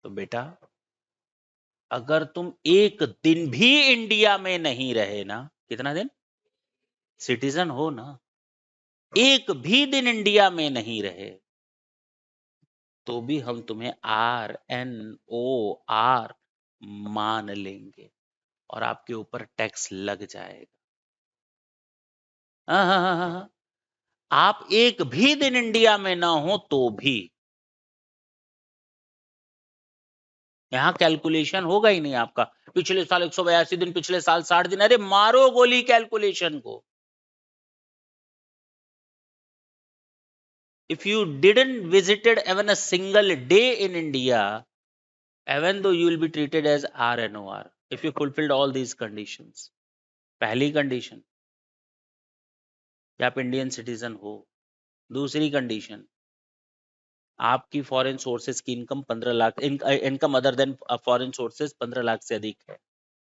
तो बेटा, अगर तुम एक दिन भी इंडिया में नहीं रहे ना, कितना दिन? सिटीजन हो ना, एक भी दिन इंडिया में नहीं रहे तो भी हम तुम्हें RNOR मान लेंगे और आपके ऊपर टैक्स लग जाएगा। हाँ हाँ हाँ हाँ हाँ। आप एक भी दिन इंडिया में ना हो तो भी यहां कैलकुलेशन होगा ही नहीं आपका। पिछले साल 182 दिन, पिछले साल 60 दिन, अरे मारो गोली कैलकुलेशन को। If you didn't visited even a single day in India, even though you will be treated as RNOR if you fulfilled all these conditions। पहली कंडीशन कि आप इंडियन सिटीजन हो। दूसरी कंडीशन, आपकी फॉरेन सोर्सेज की income 15 lakh, income other than foreign sources 15 lakh से अधिक है,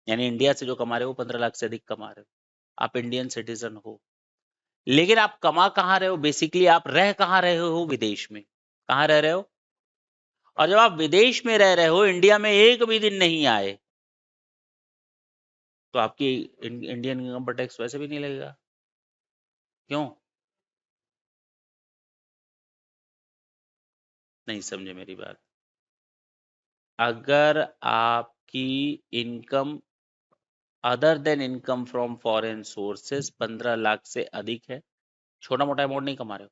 यानी इंडिया से जो कमा रहे हो 15 लाख से अधिक कमा रहे हो, आप इंडियन सिटीजन हो। लेकिन आप कमा कहाँ रहे हो? बेसिकली आप रह कहाँ रहे हो? विदेश में। कहाँ रह रहे हो? और जब आप विदेश में रह रहे हो, इंडिया में एक भी दिन नहीं आए, तो आपकी इंडियन इनकम पर टैक्स वैसे भी नहीं लगेगा। क्यों? नहीं समझे मेरी बात। अगर आपकी income other than income from foreign sources 15 lakh से अधिक है, छोटा मोटा अमाउंट नहीं कमा रहे हो,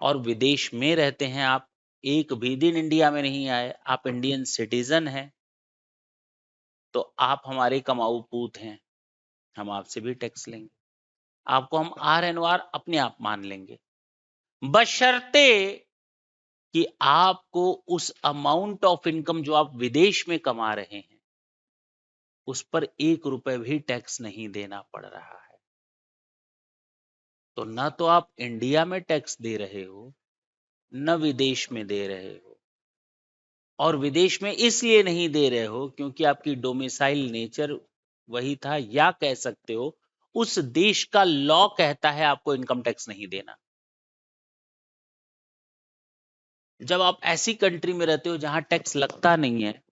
और विदेश में रहते हैं आप, एक भी दिन इंडिया में नहीं आए, आप इंडियन सिटीजन हैं, तो आप हमारे कमाऊ पूत हैं, हम आपसे भी टैक्स लेंगे, आपको हम आर एन आर अपने आप मान लेंगे, बशर्ते कि आपको उस अमाउंट ऑफ इनकम जो आप विदेश में कमा रहे हैं उस पर 1 रुपए भी टैक्स नहीं देना पड़ रहा है। तो ना तो आप इंडिया में टैक्स दे रहे हो, न विदेश में दे रहे हो, और विदेश में इसलिए नहीं दे रहे हो क्योंकि आपकी डोमिसाइल नेचर वही था, या कह सकते हो उस देश का लॉ कहता है आपको इनकम टैक्स नहीं देना। जब आप ऐसी कंट्री में रहते हो जहां टैक्स लगता नहीं है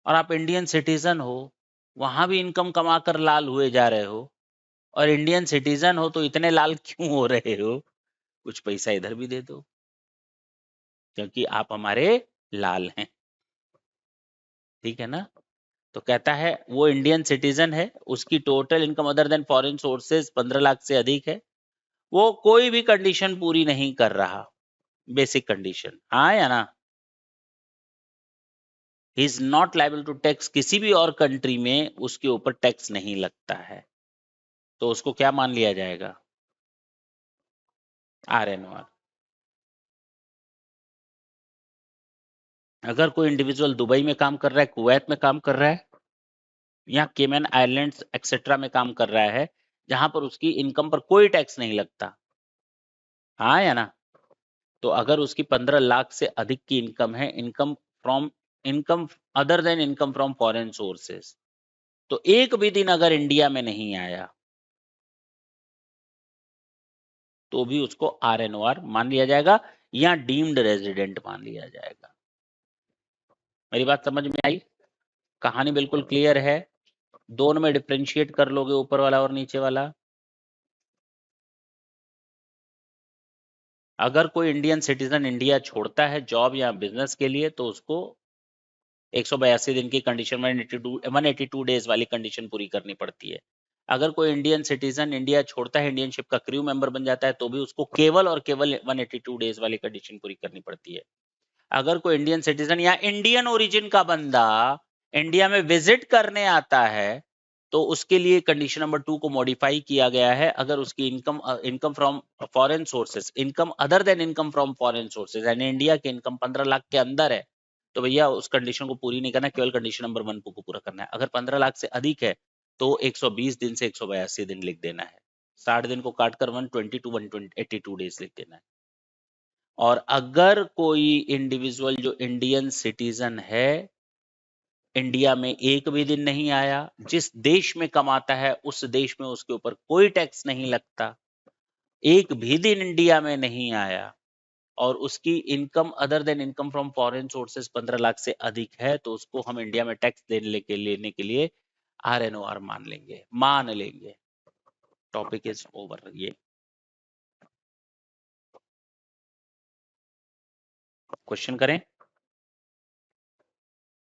और आप इंडियन सिटीजन हो, वहां भी इनकम कमाकर लाल हुए जा रहे हो, और इंडियन सिटीजन हो तो इतने लाल क्यों हो रहे हो? कुछ पैसा इधर भी दे दो, क्योंकि आप हमारे लाल हैं, ठीक है ना? तो कहता है वो इंडियन सिटीजन है, उसकी total income other than foreign sources 15 lakh से अधिक है, वो कोई भी कंडीशन पूरी नहीं कर रहा, बेसिक कंडीशन, हाँ या ना? He is not liable to tax, किसी भी और कंट्री में उसके ऊपर टैक्स नहीं लगता है, तो उसको क्या मान लिया जाएगा? R N R. अगर कोई इंडिविजुअल दुबई में काम कर रहा है, कुवैत में काम कर रहा है, या केमन आइलैंड्स एक्सेट्रा में काम कर रहा है, जहां पर उसकी इनकम पर कोई टैक्स नहीं लगता, हाँ या ना? तो अगर उसकी 15 लाख से अधिक की इनकम है, income other than income from foreign sources, तो एक भी दिन अगर इंडिया में नहीं आया तो भी उसको आर एन आर मान लिया जाएगा, या डीम्ड रेजिडेंट मान लिया जाएगा। मेरी बात समझ में आई? कहानी बिल्कुल क्लियर है? दोनों में डिफरेंशिएट कर लोगे, ऊपर वाला और नीचे वाला। अगर कोई इंडियन सिटीजन इंडिया छोड़ता है जॉब या बिजनेस के लिए, तो उसको 182 दिन की कंडीशन 182 डेज वाली कंडीशन पूरी करनी पड़ती है। अगर कोई इंडियन सिटीजन इंडिया छोड़ता है, इंडियन शिप का क्रू मेंबर बन जाता है, तो भी उसको केवल और केवल 182 डेज वाली कंडीशन पूरी करनी पड़ती है। अगर कोई इंडियन सिटीजन या इंडियन ओरिजिन का बंदा इंडिया में विजिट करने आता है, तो उसके लिए कंडीशन नंबर 2 को मॉडिफाई किया गया है। अगर उसकी income from foreign sources, income other than income from foreign sources, यानी इंडिया की इनकम 15 लाख के अंदर है, तो भैया उस कंडीशन को पूरी नहीं करना, केवल कंडीशन नंबर 1 को पूरा करना है। अगर 15 लाख से अधिक है तो 120 दिन से 182 दिन लिख देना है, 60 दिन को काटकर 120 टू 182 डेज लिख देना है। और अगर कोई इंडिविजुअल जो इंडियन सिटीजन है, इंडिया में एक भी दिन नहीं आया, जिस देश में कमाता है उस देश में उसके ऊपर कोई टैक्स नहीं लगता, एक भी दिन इंडिया में नहीं आया, और उसकी income other than income from foreign sources 15 lakh से अधिक है, तो उसको हम इंडिया में टैक्स लेने के लिए आर एन आर मान लेंगे। Topic is over. ये क्वेश्चन करें,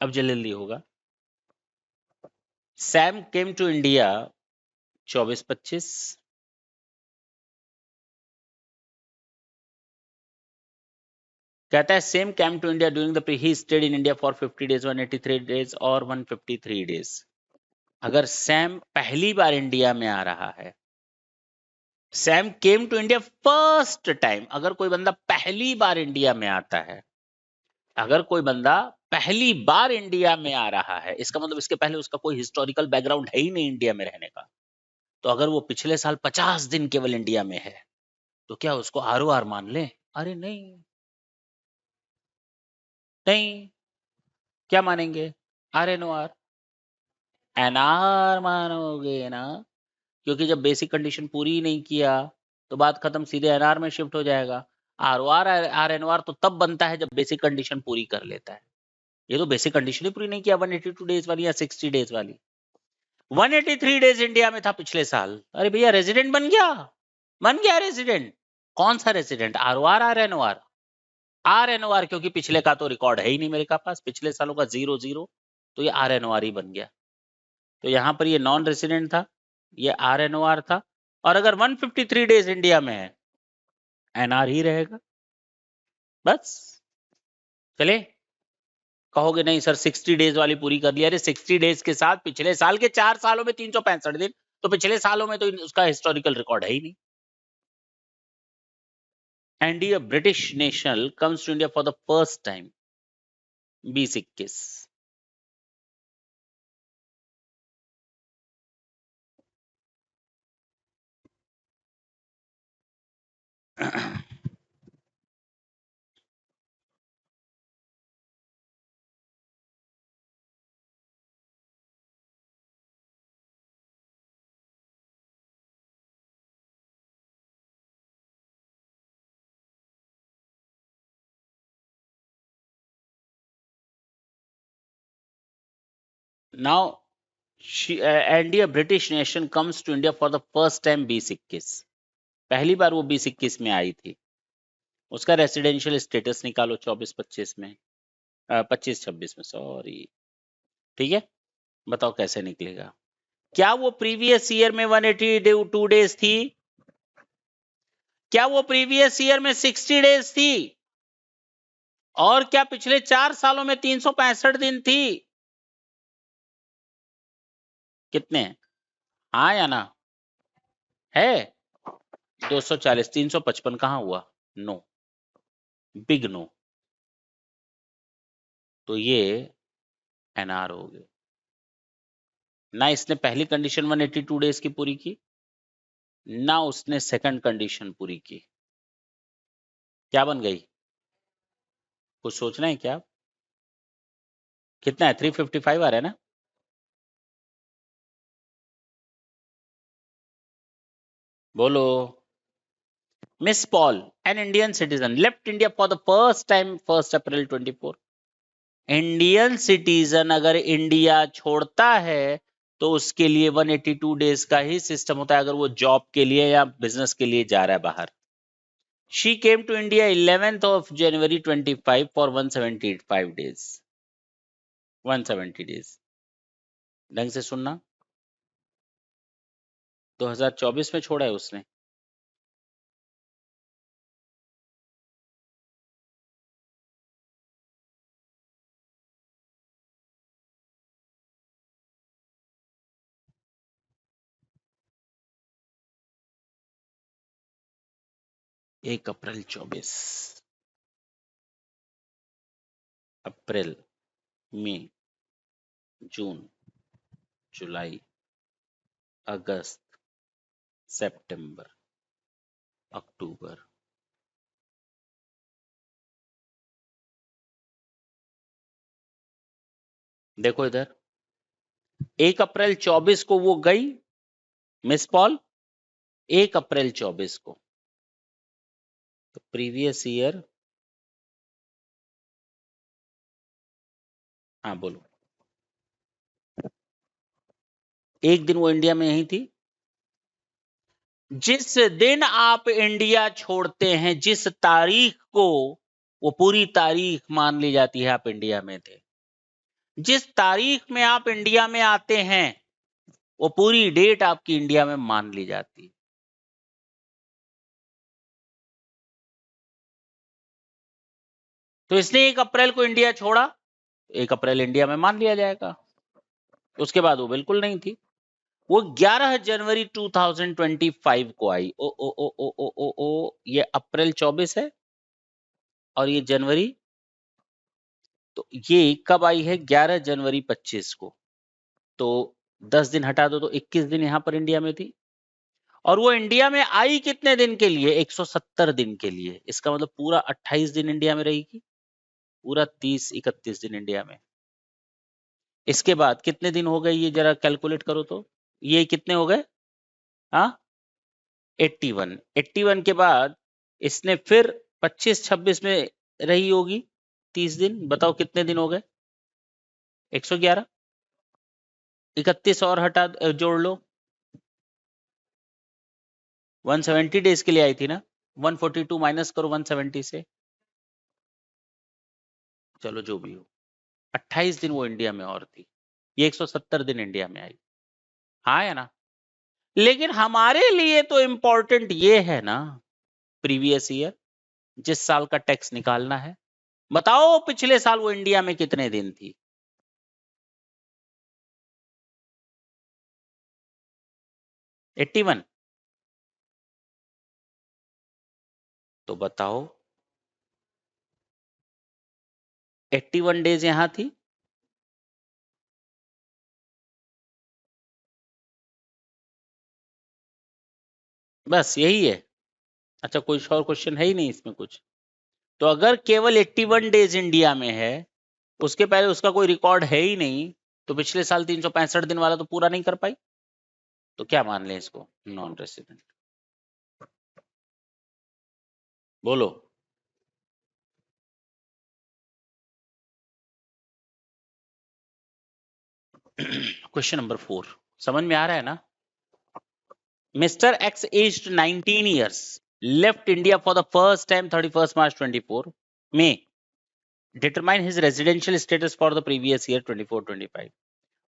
अब जल्दी होगा। सैम केम टू इंडिया 24-25, कहता है Sam came to India during the he stayed in India for 50 days, 183 days और 153 डेज। अगर सैम पहली बार इंडिया में आ रहा है, Sam came to India first time, अगर कोई बंदा पहली बार इंडिया में आता है, अगर कोई बंदा पहली बार इंडिया में आ रहा है, इसका मतलब इसके पहले उसका कोई हिस्टोरिकल बैकग्राउंड है ही नहीं इंडिया में रहने का, तो अगर वो पिछले साल 50 दिन केवल इंडिया में है, तो क्या उसको आर ओ आर मान ले? अरे नहीं, नहीं, क्या मानेंगे? R N O R, NR मानोगे ना, क्योंकि जब बेसिक कंडीशन पूरी ही नहीं किया तो बात खत्म, सीधे एनआर में शिफ्ट हो जाएगा। R O R R N O R तो तब बनता है जब बेसिक कंडीशन पूरी कर लेता है। ये तो बेसिक कंडीशन ही पूरी नहीं किया 182 डेज वाली या 60 डेज वाली। 183 डेज इंडिया में था पिछले साल, अरे भैया रेजिडेंट बन गया, बन गया रेजिडेंट। कौन सा resident? R O R R N O R? RNOR, क्योंकि पिछले का तो रिकॉर्ड है ही नहीं मेरे पास, पिछले सालों का 0 0, तो ये RNOR ही बन गया। तो यहां पर ये नॉन रेसिडेंट था, ये RNOR था, और अगर 153 डेज इंडिया में है, NR ही रहेगा। बस चले, कहोगे नहीं सर 60 डेज वाली पूरी कर लिया। अरे 60 डेज के साथ पिछले साल के 4 सालों में 365 दिन, तो पिछले सालों में तो उसका हिस्टोरिकल रिकॉर्ड है ही नहीं। And a British national comes to India for the first time, 2021। Now, and a British nation comes to India for the first time 2021। पहली बार वो 2021 में आई थी। उसका रेसिडेंशियल स्टेटस निकालो 24-25 में, 25-26 में, सॉरी। ठीक है, बताओ कैसे निकलेगा। क्या वो प्रीवियस ईयर में 182 डेज थी? क्या वो प्रीवियस ईयर में 60 डेज थी? और क्या पिछले 4 सालों में 365 दिन थी? कितने? हाँ या ना? है 240। 355 कहां हुआ? No, big no. तो ये NR हो गए ना। इसने पहली कंडीशन 182 डेज की पूरी की ना, उसने सेकंड कंडीशन पूरी की। क्या बन गई? कुछ सोचना है क्या? कितना है? 355 आ रहा है ना? बोलो। Miss Paul, an Indian citizen, left India for the first time 1 April 24। Indian citizen अगर इंडिया छोड़ता है तो उसके लिए 182 डेज का ही सिस्टम होता है, अगर वो जॉब के लिए या बिजनेस के लिए जा रहा है बाहर। She came to India 11th of January 25 for 175 days। 170 days। ढंग से सुनना, 2024 में छोड़ा है उसने। एक अप्रैल 24, अप्रैल, मई, जून, जुलाई, अगस्त, सितंबर, अक्टूबर। देखो इधर, 1 अप्रैल 24 को वो गई मिस पॉल, 1 अप्रैल 24 को। तो प्रीवियस ईयर, हाँ बोलो। एक दिन वो इंडिया में यही थी। जिस दिन आप इंडिया छोड़ते हैं, जिस तारीख को, वो पूरी तारीख मान ली जाती है आप इंडिया में थे। जिस तारीख में आप इंडिया में आते हैं, वो पूरी डेट आपकी इंडिया में मान ली जाती है। तो इसने 1 अप्रैल को इंडिया छोड़ा, 1 अप्रैल इंडिया में मान लिया जाएगा। उसके बाद वो बिल्कुल नहीं थी। वो 11 जनवरी 2025 को आई। ओ ओ ओ ओ ओ ओ ओ, ये अप्रैल 24 है और ये जनवरी, तो ये कब आई है? 11 जनवरी 25 को। तो 10 दिन हटा दो तो 21 दिन यहां पर इंडिया में थी। और वो इंडिया में आई कितने दिन के लिए? 170 दिन के लिए। इसका मतलब पूरा 28 दिन इंडिया में रहेगी, पूरा 30-31 दिन इंडिया में। इसके बाद कितने दिन हो गए ये जरा कैलकुलेट करो तो, ये कितने हो गए? हाँ, 81। 81 के बाद इसने फिर 25-26 में रही होगी 30 दिन। बताओ कितने दिन हो गए? 111। 31 और हटा जोड़ लो, 170 डेज के लिए आई थी ना। 142 माइनस करो 170 से, चलो जो भी हो, 28 दिन वो इंडिया में और थी, ये 170 दिन इंडिया में आई। हाँ या ना? लेकिन हमारे लिए तो इंपॉर्टेंट ये है ना, प्रीवियस ईयर, जिस साल का टैक्स निकालना है। बताओ पिछले साल वो इंडिया में कितने दिन थी? 81। तो बताओ, 81 डेज यहां थी। बस यही है। अच्छा, कोई और क्वेश्चन है ही नहीं इसमें कुछ? तो अगर केवल 81 डेज इंडिया में है, उसके पहले उसका कोई रिकॉर्ड है ही नहीं, तो पिछले साल 365 दिन वाला तो पूरा नहीं कर पाई। तो क्या मान लें इसको? Non resident. बोलो। क्वेश्चन नंबर 4 समझ में आ रहा है ना? Mister x aged 19 years left India for the first time 31st March 24 में determine his residential status for the previous year 24-25।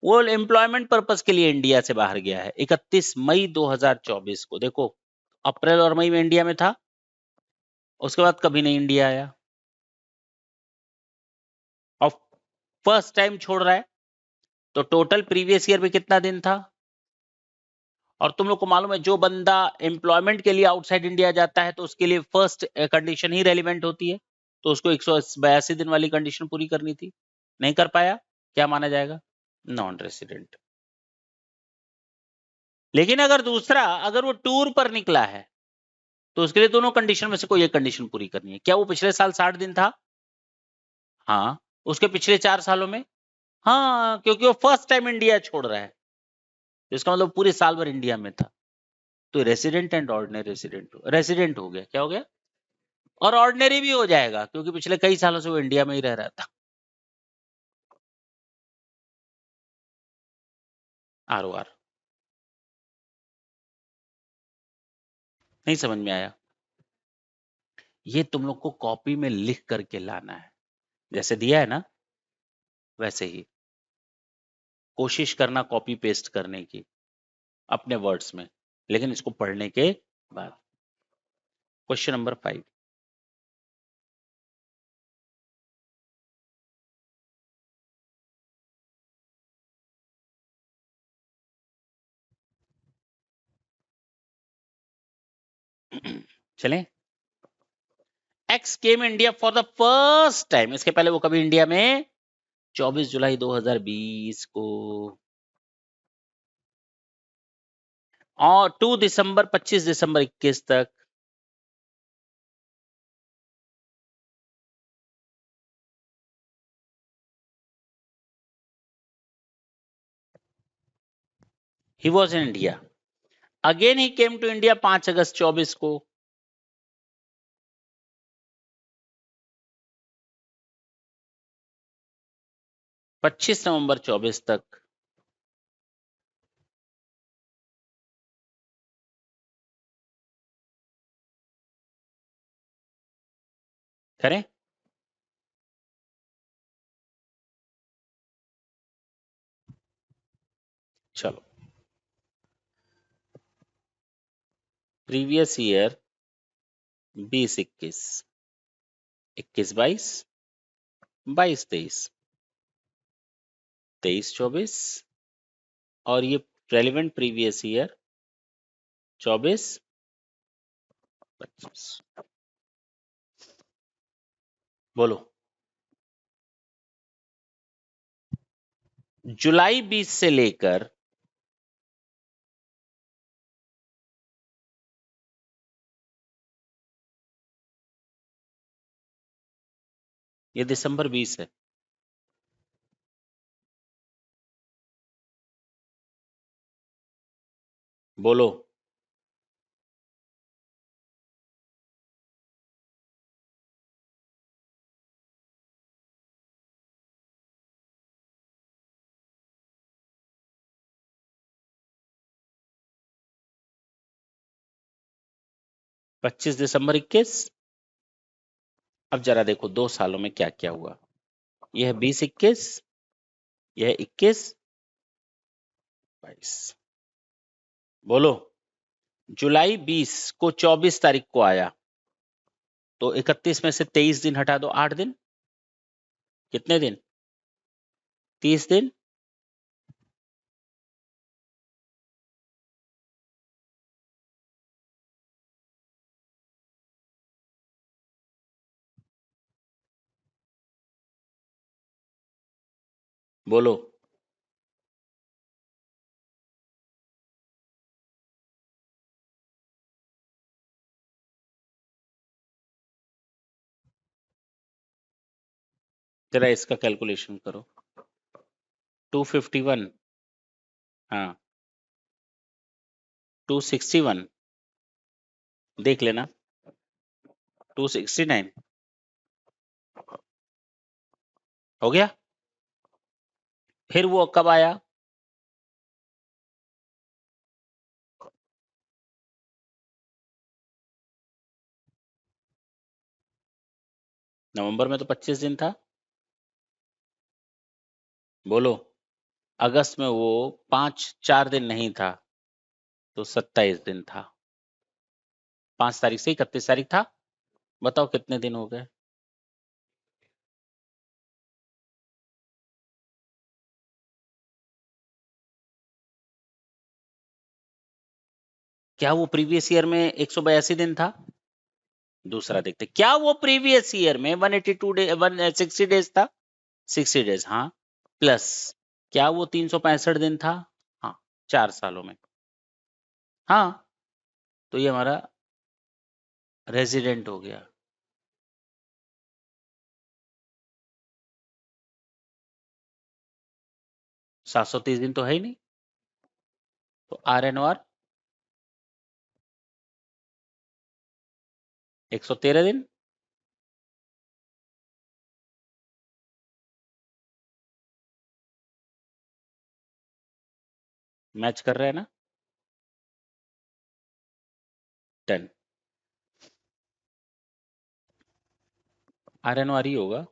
वो एम्प्लॉयमेंट पर्पस के लिए इंडिया से बाहर गया है 31 मई 2024 को। देखो, अप्रैल और मई में इंडिया में था, उसके बाद कभी नहीं इंडिया आया, और फर्स्ट टाइम छोड़ रहा है। तो टोटल प्रीवियस ईयर में कितना दिन था? और तुम लोग को मालूम है, जो बंदा एम्प्लॉयमेंट के लिए आउटसाइड इंडिया जाता है तो उसके लिए फर्स्ट कंडीशन ही रेलिवेंट होती है, तो उसको 182 दिन वाली कंडीशन पूरी करनी थी, नहीं कर पाया, क्या माना जाएगा? Non resident. लेकिन अगर दूसरा, अगर वो टूर पर निकला है, तो उसके लिए दोनों कंडीशन में से कोई एक कंडीशन पूरी करनी है। क्या वो पिछले साल 60 दिन था? हाँ। उसके पिछले 4 सालों में? हाँ, क्योंकि वो फर्स्ट टाइम इंडिया छोड़ रहा है, तो इसका मतलब पूरे साल भर इंडिया में था। तो रेसिडेंट एंड ऑर्डिनरी रेसिडेंट हो गया। क्या हो गया? और ऑर्डिनरी भी हो जाएगा, क्योंकि पिछले कई सालों से वो इंडिया में ही रह रहा था। ROR। नहीं समझ में आया? ये तुम लोग को कॉपी में लिख करके लाना है, जैसे दिया है ना वैसे ही कोशिश करना कॉपी पेस्ट करने की अपने वर्ड्स में, लेकिन इसको पढ़ने के बाद। Question number 5। चलें। X came India for the first time, इसके पहले वो कभी इंडिया में 24 जुलाई 2020 को, और 2 दिसंबर 25 दिसंबर 21 तक। He was in India again, he came to India 5 अगस्त 24 को। 25 नवंबर 24 तक। करें? चलो, प्रीवियस ईयर 20-21, 21-22, 22-23, 23-24, और ये रेलिवेंट प्रीवियस ईयर 24-25। बोलो। जुलाई 20 से लेकर ये दिसंबर 20 है। बोलो। पच्चीस दिसंबर 21। अब जरा देखो 2 सालों में क्या क्या हुआ। यह 20-21, यह 21-22। बोलो, जुलाई 20 को 24 तारीख को आया, तो 31 में से 23 दिन हटा दो, 8 दिन। कितने दिन? 30 दिन। बोलो, जरा इसका कैलकुलेशन करो। 251, हाँ 261, देख लेना। 269 हो गया। फिर वो कब आया? नवंबर में तो 25 दिन था। बोलो, अगस्त में वो 4 दिन नहीं था, तो 27 दिन था। 5 तारीख से 31 तारीख था। बताओ कितने दिन हो गए? क्या वो प्रीवियस ईयर में 182 दिन था? दूसरा देखते, क्या वो प्रीवियस ईयर में 182 डे 160 डेज था? 60 डेज, हाँ। प्लस, क्या वो 365 दिन था? हाँ, 4 सालों में। हाँ, तो ये हमारा रेजिडेंट हो गया। 730 दिन तो है ही नहीं, तो RNOR 113 दिन। मैच कर रहे हैं ना? 10 RNOR ही होगा।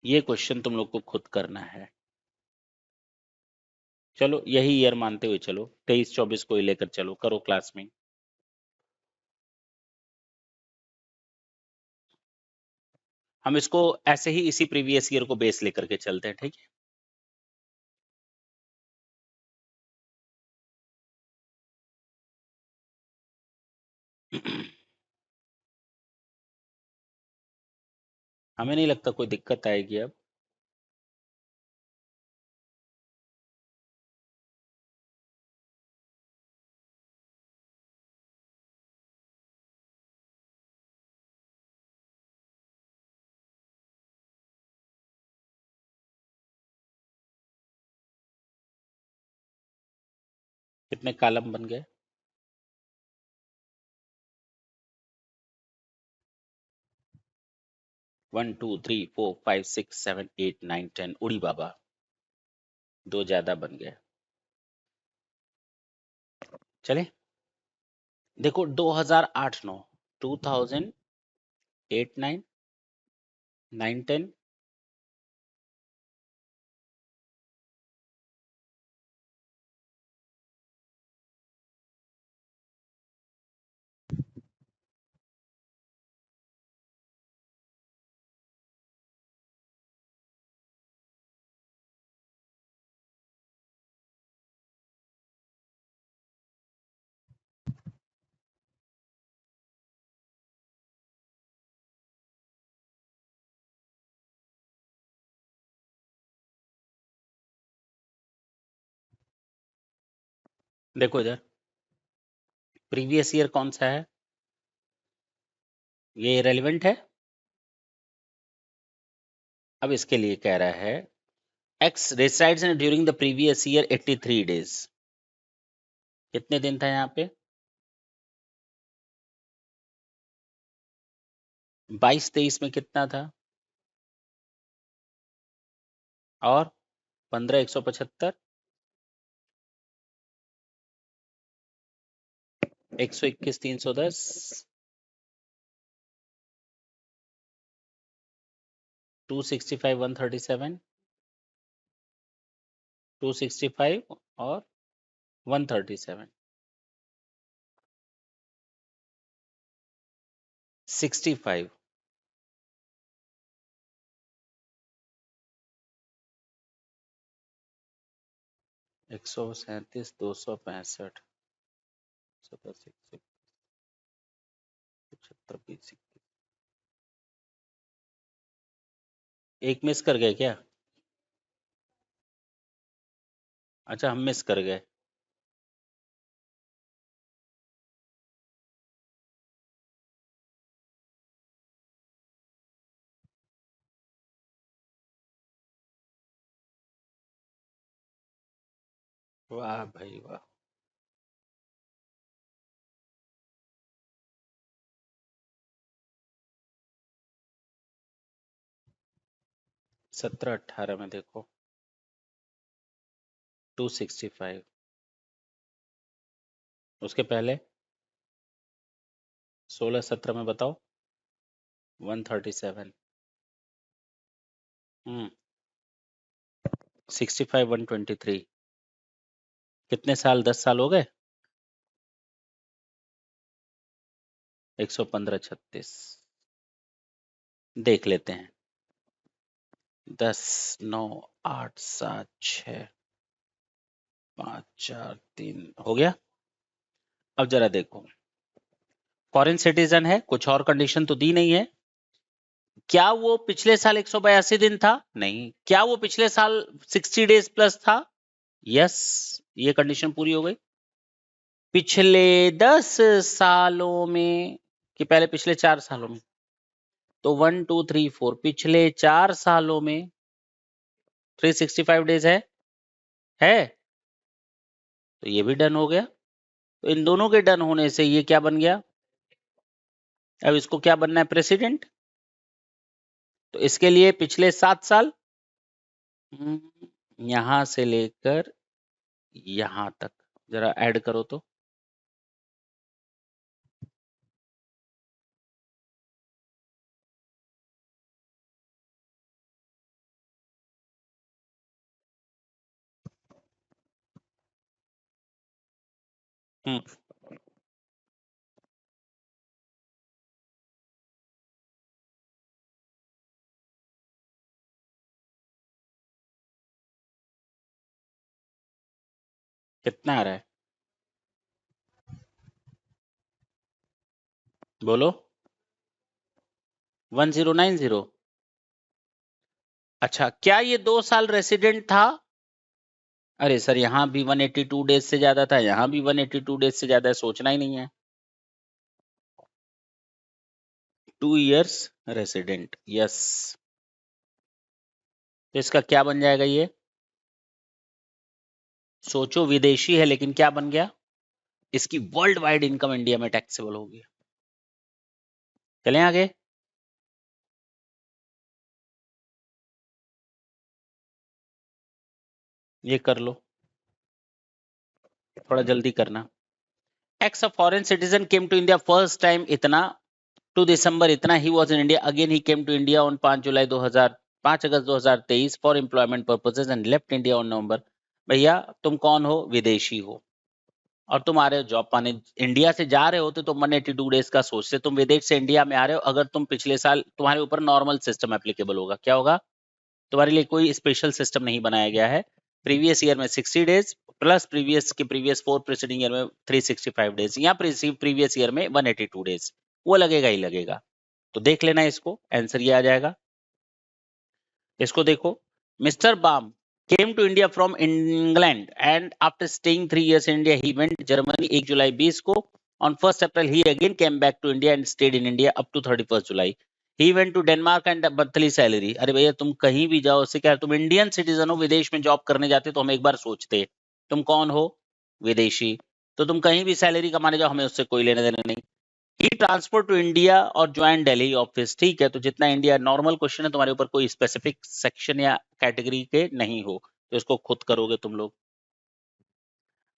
ये क्वेश्चन तुम लोग को खुद करना है। चलो यही ईयर मानते हुए चलो, 23-24 को ही लेकर चलो, करो क्लास में। हम इसको ऐसे ही इसी प्रीवियस ईयर को बेस लेकर के चलते हैं, ठीक है? हमें नहीं लगता कोई दिक्कत आएगी अब। कितने कॉलम बन गए? 1 2 3 4 5 6 7 8 9 10, उड़ी बाबा, 2 ज्यादा बन गए। चले, देखो 2008-9, 2008-9, 9-10। देखो इधर, प्रीवियस ईयर कौन सा है? ये रेलिवेंट है। अब इसके लिए कह रहा है, x resides in during the previous year 83 days. कितने दिन था यहाँ पे? 22-23 में कितना था? और 15 175। 121 310 265 137 265 और 137 65 137 265 75 एक मिस कर गए क्या? अच्छा, हम मिस कर गए। वाह भाई वाह। 17 18 में देखो 265, उसके पहले 16 17 में बताओ 137। 65 123 कितने साल? 10 साल हो गए। 115 36 देख लेते हैं। 10 9 8 7 6 5 4 3 हो गया। अब जरा देखो, फॉरेन सिटीजन है, कुछ और कंडीशन तो दी नहीं है। क्या वो पिछले साल 182 दिन था? नहीं। क्या वो पिछले साल 60 डेज प्लस था? यस, ये कंडीशन पूरी हो गई। पिछले 10 सालों में कि पहले पिछले 4 सालों में? तो 1 2 3 4 पिछले 4 सालों में 365 डेज है तो ये भी डन हो गया। तो इन दोनों के डन होने से ये क्या बन गया? अब इसको क्या बनना है? प्रेसिडेंट। तो इसके लिए पिछले 7 साल यहां से लेकर यहां तक जरा ऐड करो तो हम्म कितना आ रहा है? बोलो। 1090। अच्छा, क्या ये 2 साल रेसिडेंट था? अरे सर, यहाँ भी 182 डेज से ज्यादा था, यहाँ भी 182 डेज से ज्यादा है, सोचना ही नहीं है। 2 इयर्स रेसिडेंट, यस। तो इसका क्या बन जाएगा ये? सोचो, विदेशी है लेकिन क्या बन गया? इसकी वर्ल्ड वाइड इनकम इंडिया में टैक्सेबल होगी। चलें आगे। ये कर लो, थोड़ा जल्दी करना। X a foreign citizen came to India first time इतना, टू दिसंबर इतना, he was in India again, he came to India on 5 July 2000 5 August 2023 for employment purposes and left India on November. भैया तुम कौन हो? विदेशी हो और तुम आ रहे हो जॉब पाने। इंडिया से जा रहे होते तो 182 डेज का सोचते, तुम विदेश से इंडिया में आ रहे हो। अगर तुम पिछले साल, तुम्हारे ऊपर नॉर्मल सिस्टम एप्लीकेबल होगा। क्या होगा? तुम्हारे लिए कोई स्पेशल सिस्टम नहीं बनाया गया है। प्रीवियस ईयर में 60 days plus previous 4 preceding year में 365 डेज, या प्रीवियस ईयर में 182 डेज, वो लगेगा ही लगेगा। तो देख लेना इसको, आंसर ये आ जाएगा। इसको देखो, mister Bam came to India from England and after staying 3 years in India, he went Germany 1 जुलाई 20 को। On 1st April, he again came back to India and stayed in India up to 31st July. He went to Denmark and monthly salary। अरे भैया, तुम कहीं भी जाओ, उससे क्या, तुम इंडियन सिटीजन हो, विदेश में जॉब करने जाते तो हम एक बार सोचते तुम कौन हो? विदेशी। तो तुम कहीं भी सैलरी कमाने जाओ, हमें उससे कोई लेने देने नहीं। ही ट्रांसफर टू इंडिया और ज्वाइन दिल्ली ऑफिस। ठीक है, तो जितना इंडिया, नॉर्मल क्वेश्चन है, तुम्हारे ऊपर कोई स्पेसिफिक सेक्शन या कैटेगरी के नहीं हो, तो इसको खुद करोगे तुम लोग।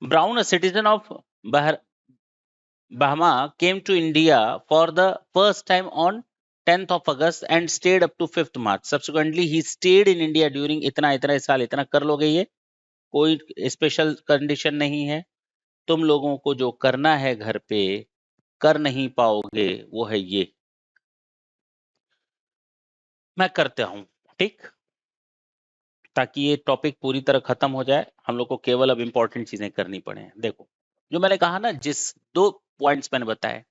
ब्राउन अ सिटीजन ऑफ बहर Bahama came to India for the first time on 10th of August and stayed up to 5th March. Subsequently, he stayed in India during इतना इतना साल इतना कर लोगे ये कोई स्पेशल कंडीशन नहीं है तुम लोगों को जो करना है घर पे कर नहीं पाओगे वो है ये मैं करता हूं ठीक ताकि ये टॉपिक पूरी तरह खत्म हो जाए हम लोग को केवल अब इंपॉर्टेंट चीजें करनी पड़े देखो जो मैंने कहा ना जिस दो पॉइंट्स मैंने बताए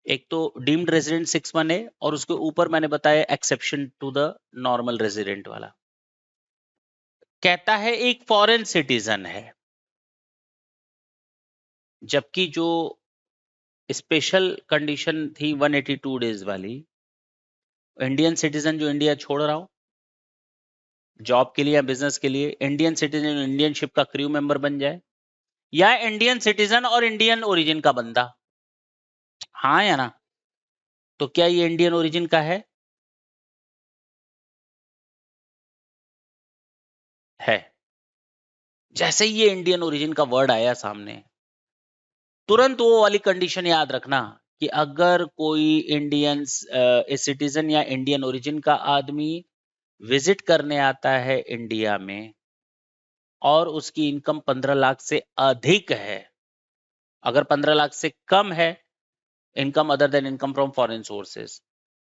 एक तो डीम्ड रेजिडेंट 6(1) है और उसके ऊपर मैंने बताया exception to the normal resident वाला कहता है एक फॉरेन सिटीजन है जबकि जो स्पेशल कंडीशन थी 182 डेज वाली इंडियन सिटीजन जो इंडिया छोड़ रहा हो जॉब के लिए या बिजनेस के लिए इंडियन सिटीजन इंडियन शिप का क्रू मेंबर बन जाए या इंडियन सिटीजन और इंडियन ओरिजिन का बंदा हाँ या ना तो क्या ये इंडियन ओरिजिन का है जैसे ही ये इंडियन ओरिजिन का वर्ड आया सामने तुरंत वो वाली कंडीशन याद रखना कि अगर कोई इंडियन सिटीजन या इंडियन ओरिजिन का आदमी विजिट करने आता है इंडिया में और उसकी इनकम 15 लाख से अधिक है अगर 15 लाख से कम है income other than income from foreign sources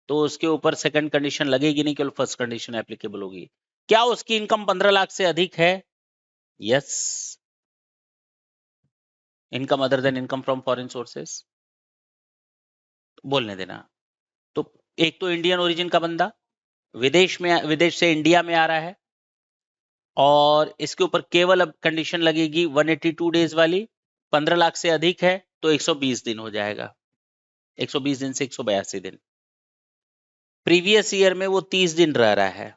तो उसके ऊपर सेकंड कंडीशन लगेगी नहीं केवल फर्स्ट कंडीशन एप्लीकेबल होगी क्या उसकी इनकम 15 लाख से अधिक है yes income other than income from foreign sources बोलने देना तो एक तो इंडियन ओरिजिन का बंदा विदेश से इंडिया में आ रहा है और इसके ऊपर केवल अब कंडीशन लगेगी 182 डेज वाली 15 लाख से अधिक है तो 120 दिन हो जाएगा 120 दिन से 182 दिन प्रीवियस ईयर में वो 30 दिन रह रहा है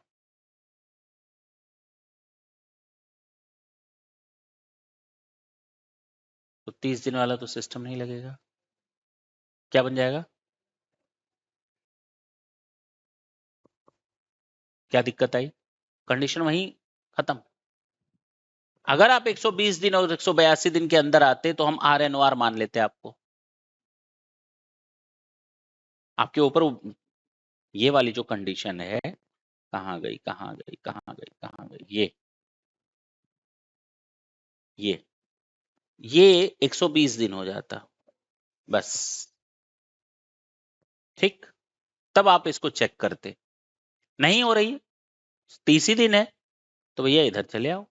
तो 30 दिन वाला तो सिस्टम नहीं लगेगा क्या बन जाएगा क्या दिक्कत आई कंडीशन वहीं खत्म अगर आप 120 दिन और 182 दिन के अंदर आते तो हम RNOR मान लेते आपको आपके ऊपर ये वाली जो कंडीशन है कहां गई कहां गई कहां गई कहां गई ये 120 दिन हो जाता बस ठीक तब आप इसको चेक करते नहीं हो रही है 30 ही दिन है तो भैया इधर चले आओ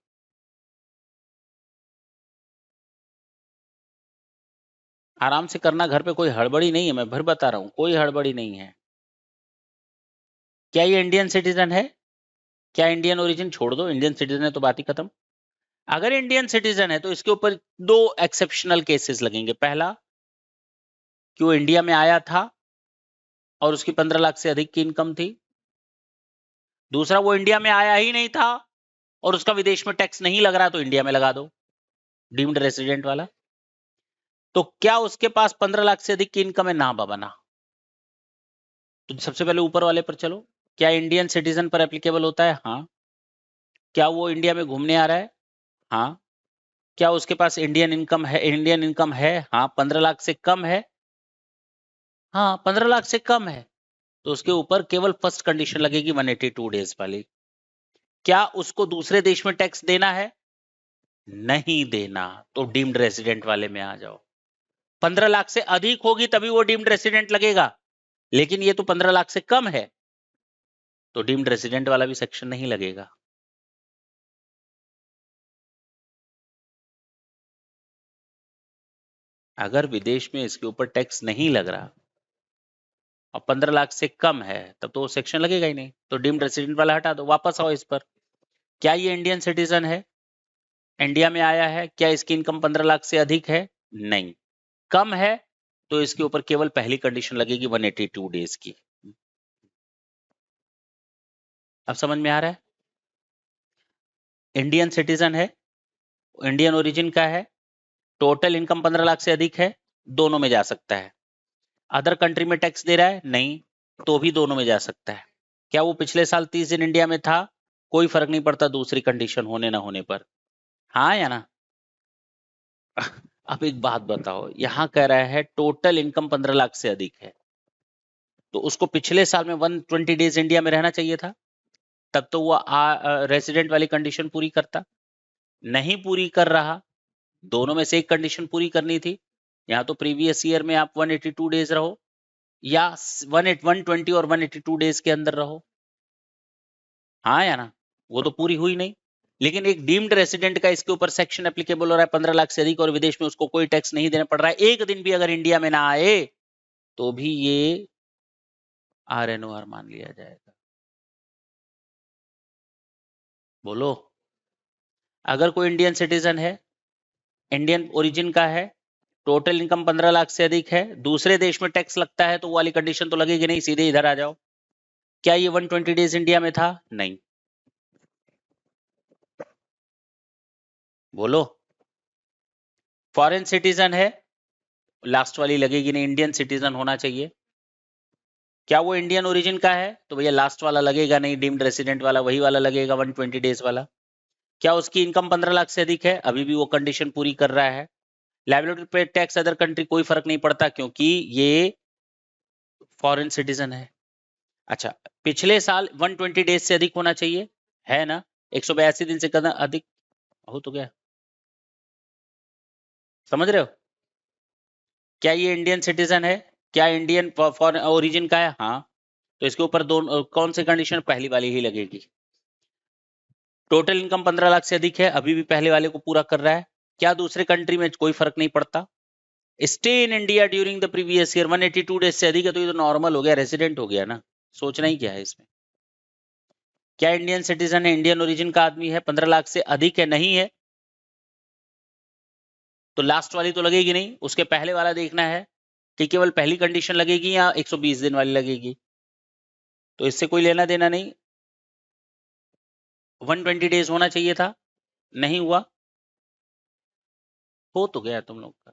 आराम से करना घर पे कोई हड़बड़ी नहीं है मैं फिर बता रहा हूं कोई हड़बड़ी नहीं है क्या ये इंडियन सिटीजन है क्या इंडियन ओरिजिन छोड़ दो इंडियन सिटीजन है तो बात ही खत्म अगर इंडियन सिटीजन है तो इसके ऊपर दो एक्सेप्शनल केसेस लगेंगे पहला कि वो इंडिया में आया था और उसकी 15 लाख से अधिक की इनकम थी दूसरा वो इंडिया में आया ही नहीं था और उसका विदेश में टैक्स नहीं लग रहा तो इंडिया में लगा दो डीम्ड रेसिडेंट वाला तो क्या उसके पास 15 लाख से अधिक की इनकम है ना बाबा ना तो सबसे पहले ऊपर वाले पर चलो क्या इंडियन सिटीजन पर एप्लीकेबल होता है हाँ क्या वो इंडिया में घूमने आ रहा है हाँ क्या उसके पास इंडियन इनकम है हाँ 15 लाख से कम है हाँ 15 लाख से कम है तो उसके ऊपर केवल फर्स्ट कंडीशन लगेगी 182 डेज वाली क्या उसको दूसरे देश में टैक्स देना है नहीं देना तो डीम्ड रेसिडेंट वाले में आ जाओ 15 लाख से अधिक होगी तभी वो डीम्ड रेसिडेंट लगेगा लेकिन ये तो 15 लाख से कम है तो डीम्ड रेसिडेंट वाला भी सेक्शन नहीं लगेगा अगर विदेश में इसके ऊपर टैक्स नहीं लग रहा और 15 लाख से कम है तब तो वो सेक्शन लगेगा ही नहीं तो डीम्ड रेसिडेंट वाला हटा दो वापस आओ इस पर क्या ये इंडियन सिटीजन है इंडिया में आया है क्या इसकी इनकम 15 लाख से अधिक है नहीं कम है तो इसके ऊपर केवल पहली कंडीशन लगेगी 182 डेज की अब समझ में आ रहा है इंडियन सिटीजन है इंडियन ओरिजिन का है टोटल इनकम 15 लाख से अधिक है दोनों में जा सकता है अदर कंट्री में टैक्स दे रहा है नहीं तो भी दोनों में जा सकता है क्या वो पिछले साल 30 दिन इंडिया में था कोई फर्क नहीं पड़ता दूसरी कंडीशन होने ना होने पर हाँ या ना अब एक बात बताओ, यहां कह रहा है टोटल इनकम 15 लाख से अधिक है, तो उसको पिछले साल में 120 डेज इंडिया में रहना चाहिए था, तब तो वो रेसिडेंट वाली कंडीशन पूरी करता। नहीं पूरी कर रहा, दोनों में से एक कंडीशन पूरी करनी थी। या तो प्रीवियस ईयर में आप 182 डेज रहो, या 120 और 182 डेज के अंदर रहो। हाँ या ना? वो तो पूरी हुई नहीं। लेकिन एक डीम्ड रेसिडेंट का इसके ऊपर सेक्शन एप्लीकेबल हो रहा है 15 लाख से अधिक और विदेश में उसको कोई टैक्स नहीं देना पड़ रहा है, एक दिन भी अगर इंडिया में ना आए तो भी ये RNOR मान लिया जाएगा। बोलो, अगर कोई इंडियन सिटीजन है, इंडियन ओरिजिन का है, टोटल इनकम 15 लाख से अधिक है, दूसरे देश में टैक्स लगता है, तो वो वाली कंडीशन तो लगेगी नहीं, सीधे इधर आ जाओ। क्या ये 120 डेज इंडिया में था? नहीं। बोलो, फॉरेन सिटीजन है, लास्ट वाली लगेगी नहीं, इंडियन सिटीजन होना चाहिए। क्या वो इंडियन ओरिजिन का है? तो भैया लास्ट वाला लगेगा नहीं, डीम्ड रेसिडेंट वाला वही वाला लगेगा, 120 डेज वाला। क्या उसकी इनकम 15 लाख से अधिक है? अभी भी वो कंडीशन पूरी कर रहा है। लायबिलिटी पे टैक्स अदर कंट्री कोई फर्क नहीं पड़ता, क्योंकि ये फॉरेन सिटीजन है। अच्छा, पिछले साल 120 डेज से अधिक होना चाहिए, है ना? 182 दिन से कदम अधिक हो तो गया। समझ रहे हो? क्या ये इंडियन सिटीजन है? क्या इंडियन फॉरेन ओरिजिन का है? हाँ। तो इसके ऊपर दोनों कौन सी कंडीशन? पहली वाली ही लगेगी। टोटल इनकम 15 लाख से अधिक है, अभी भी पहले वाले को पूरा कर रहा है। क्या दूसरे कंट्री में कोई फर्क नहीं पड़ता? Stay in India during the previous year 182 days से अधिक है, तो ये तो नॉर्मल हो गया, रेसिडेंट हो गया ना। सोचना ही क्या है इसमें? क्या इंडियन सिटीजन है, इंडियन ओरिजिन का आदमी है, 15 लाख से अधिक है? नहीं है, तो लास्ट वाली तो लगेगी नहीं, उसके पहले वाला देखना है कि केवल पहली कंडीशन लगेगी या 120 दिन वाली लगेगी। तो इससे कोई लेना देना नहीं, 120 डेज होना चाहिए था, नहीं हुआ। हो तो गया तुम लोग का,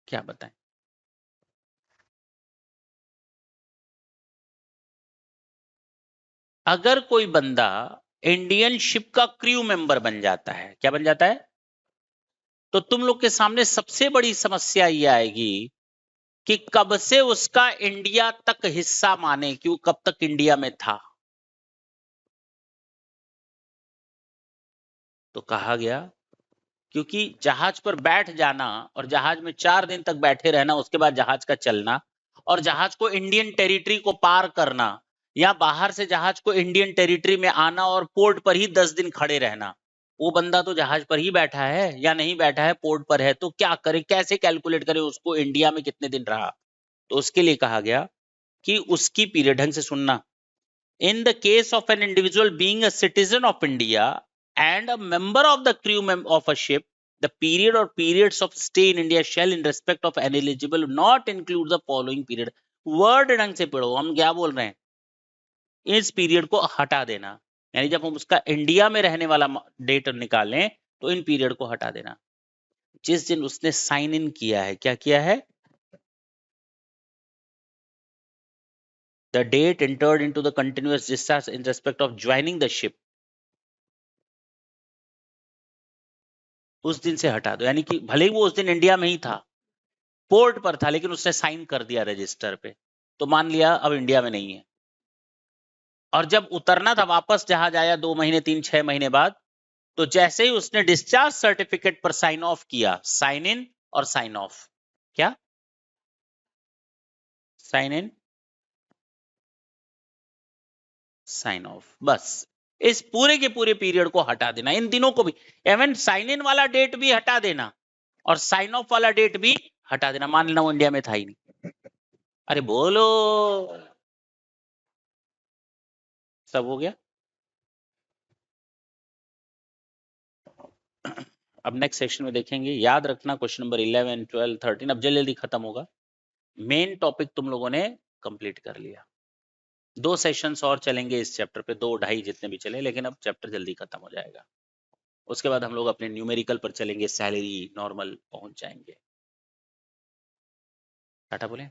क्या बताएं। अगर कोई बंदा इंडियन शिप का क्रू मेंबर बन जाता है, क्या बन जाता है? तो तुम लोग के सामने सबसे बड़ी समस्या ये आएगी कि कब से उसका इंडिया तक हिस्सा माने, कि वो कब तक इंडिया में था। तो कहा गया, क्योंकि जहाज पर बैठ जाना और जहाज में 4 दिन तक बैठे रहना, उसके बाद जहाज का चलना, और जहाज को इंडियन टेरिटरी को पार करना, या बाहर से जहाज को इंडियन टेरिटरी में आना और पोर्ट पर ही 10 दिन खड़े रहना, वो बंदा तो जहाज पर ही बैठा है या नहीं बैठा है, पोर्ट पर है, तो क्या करे, कैसे कैलकुलेट करे उसको इंडिया में कितने दिन रहा। तो उसके लिए कहा गया कि उसकी पीरियड, ढंग से सुनना, in the case of an individual being a citizen of India and a member of the crew of a ship, the period or periods of stay in India shall in respect of an eligible not include the following period. Word ढंग से पढ़ो, हम क्या बोल रहे हैं, इस period को हटा देना, यानी जब हम उसका इंडिया में रहने वाला डेट निकालें तो इन पीरियड को हटा देना। जिस दिन उसने साइन इन किया है, क्या किया है? The date entered into the continuous discharge in respect of joining the ship, उस दिन से हटा दो। यानी कि भले ही वो उस दिन इंडिया में ही था, पोर्ट पर था, लेकिन उसने साइन कर दिया रजिस्टर पे, तो मान लिया अब इंडिया में नहीं है। और जब उतरना था, वापस जहाज आया 2 महीने 3 6 महीने बाद, तो जैसे ही उसने डिस्चार्ज सर्टिफिकेट पर साइन ऑफ किया, साइन इन और साइन ऑफ, क्या? साइन इन, साइन ऑफ, बस। इस पूरे के पूरे पीरियड को हटा देना, इन दिनों को भी, इवन साइन इन वाला डेट भी हटा देना और साइन ऑफ वाला डेट भी हटा देना, मान लेना वो इंडिया में था ही नहीं। अरे बोलो, सब हो गया। अब नेक्स्ट सेक्शन में देखेंगे, याद रखना क्वेश्चन नंबर 11 12 13 अब जल्दी जल्दी खत्म होगा। मेन टॉपिक तुम लोगों ने कंप्लीट कर लिया, 2 सेशंस और चलेंगे इस चैप्टर पे, 2 ढाई जितने भी चले, लेकिन अब चैप्टर जल्दी खत्म हो जाएगा। उसके बाद हम लोग अपने न्यूमेरिकल पर चलेंगे, सैलरी नॉर्मल पहुंच जाएंगे। टाटा बोले।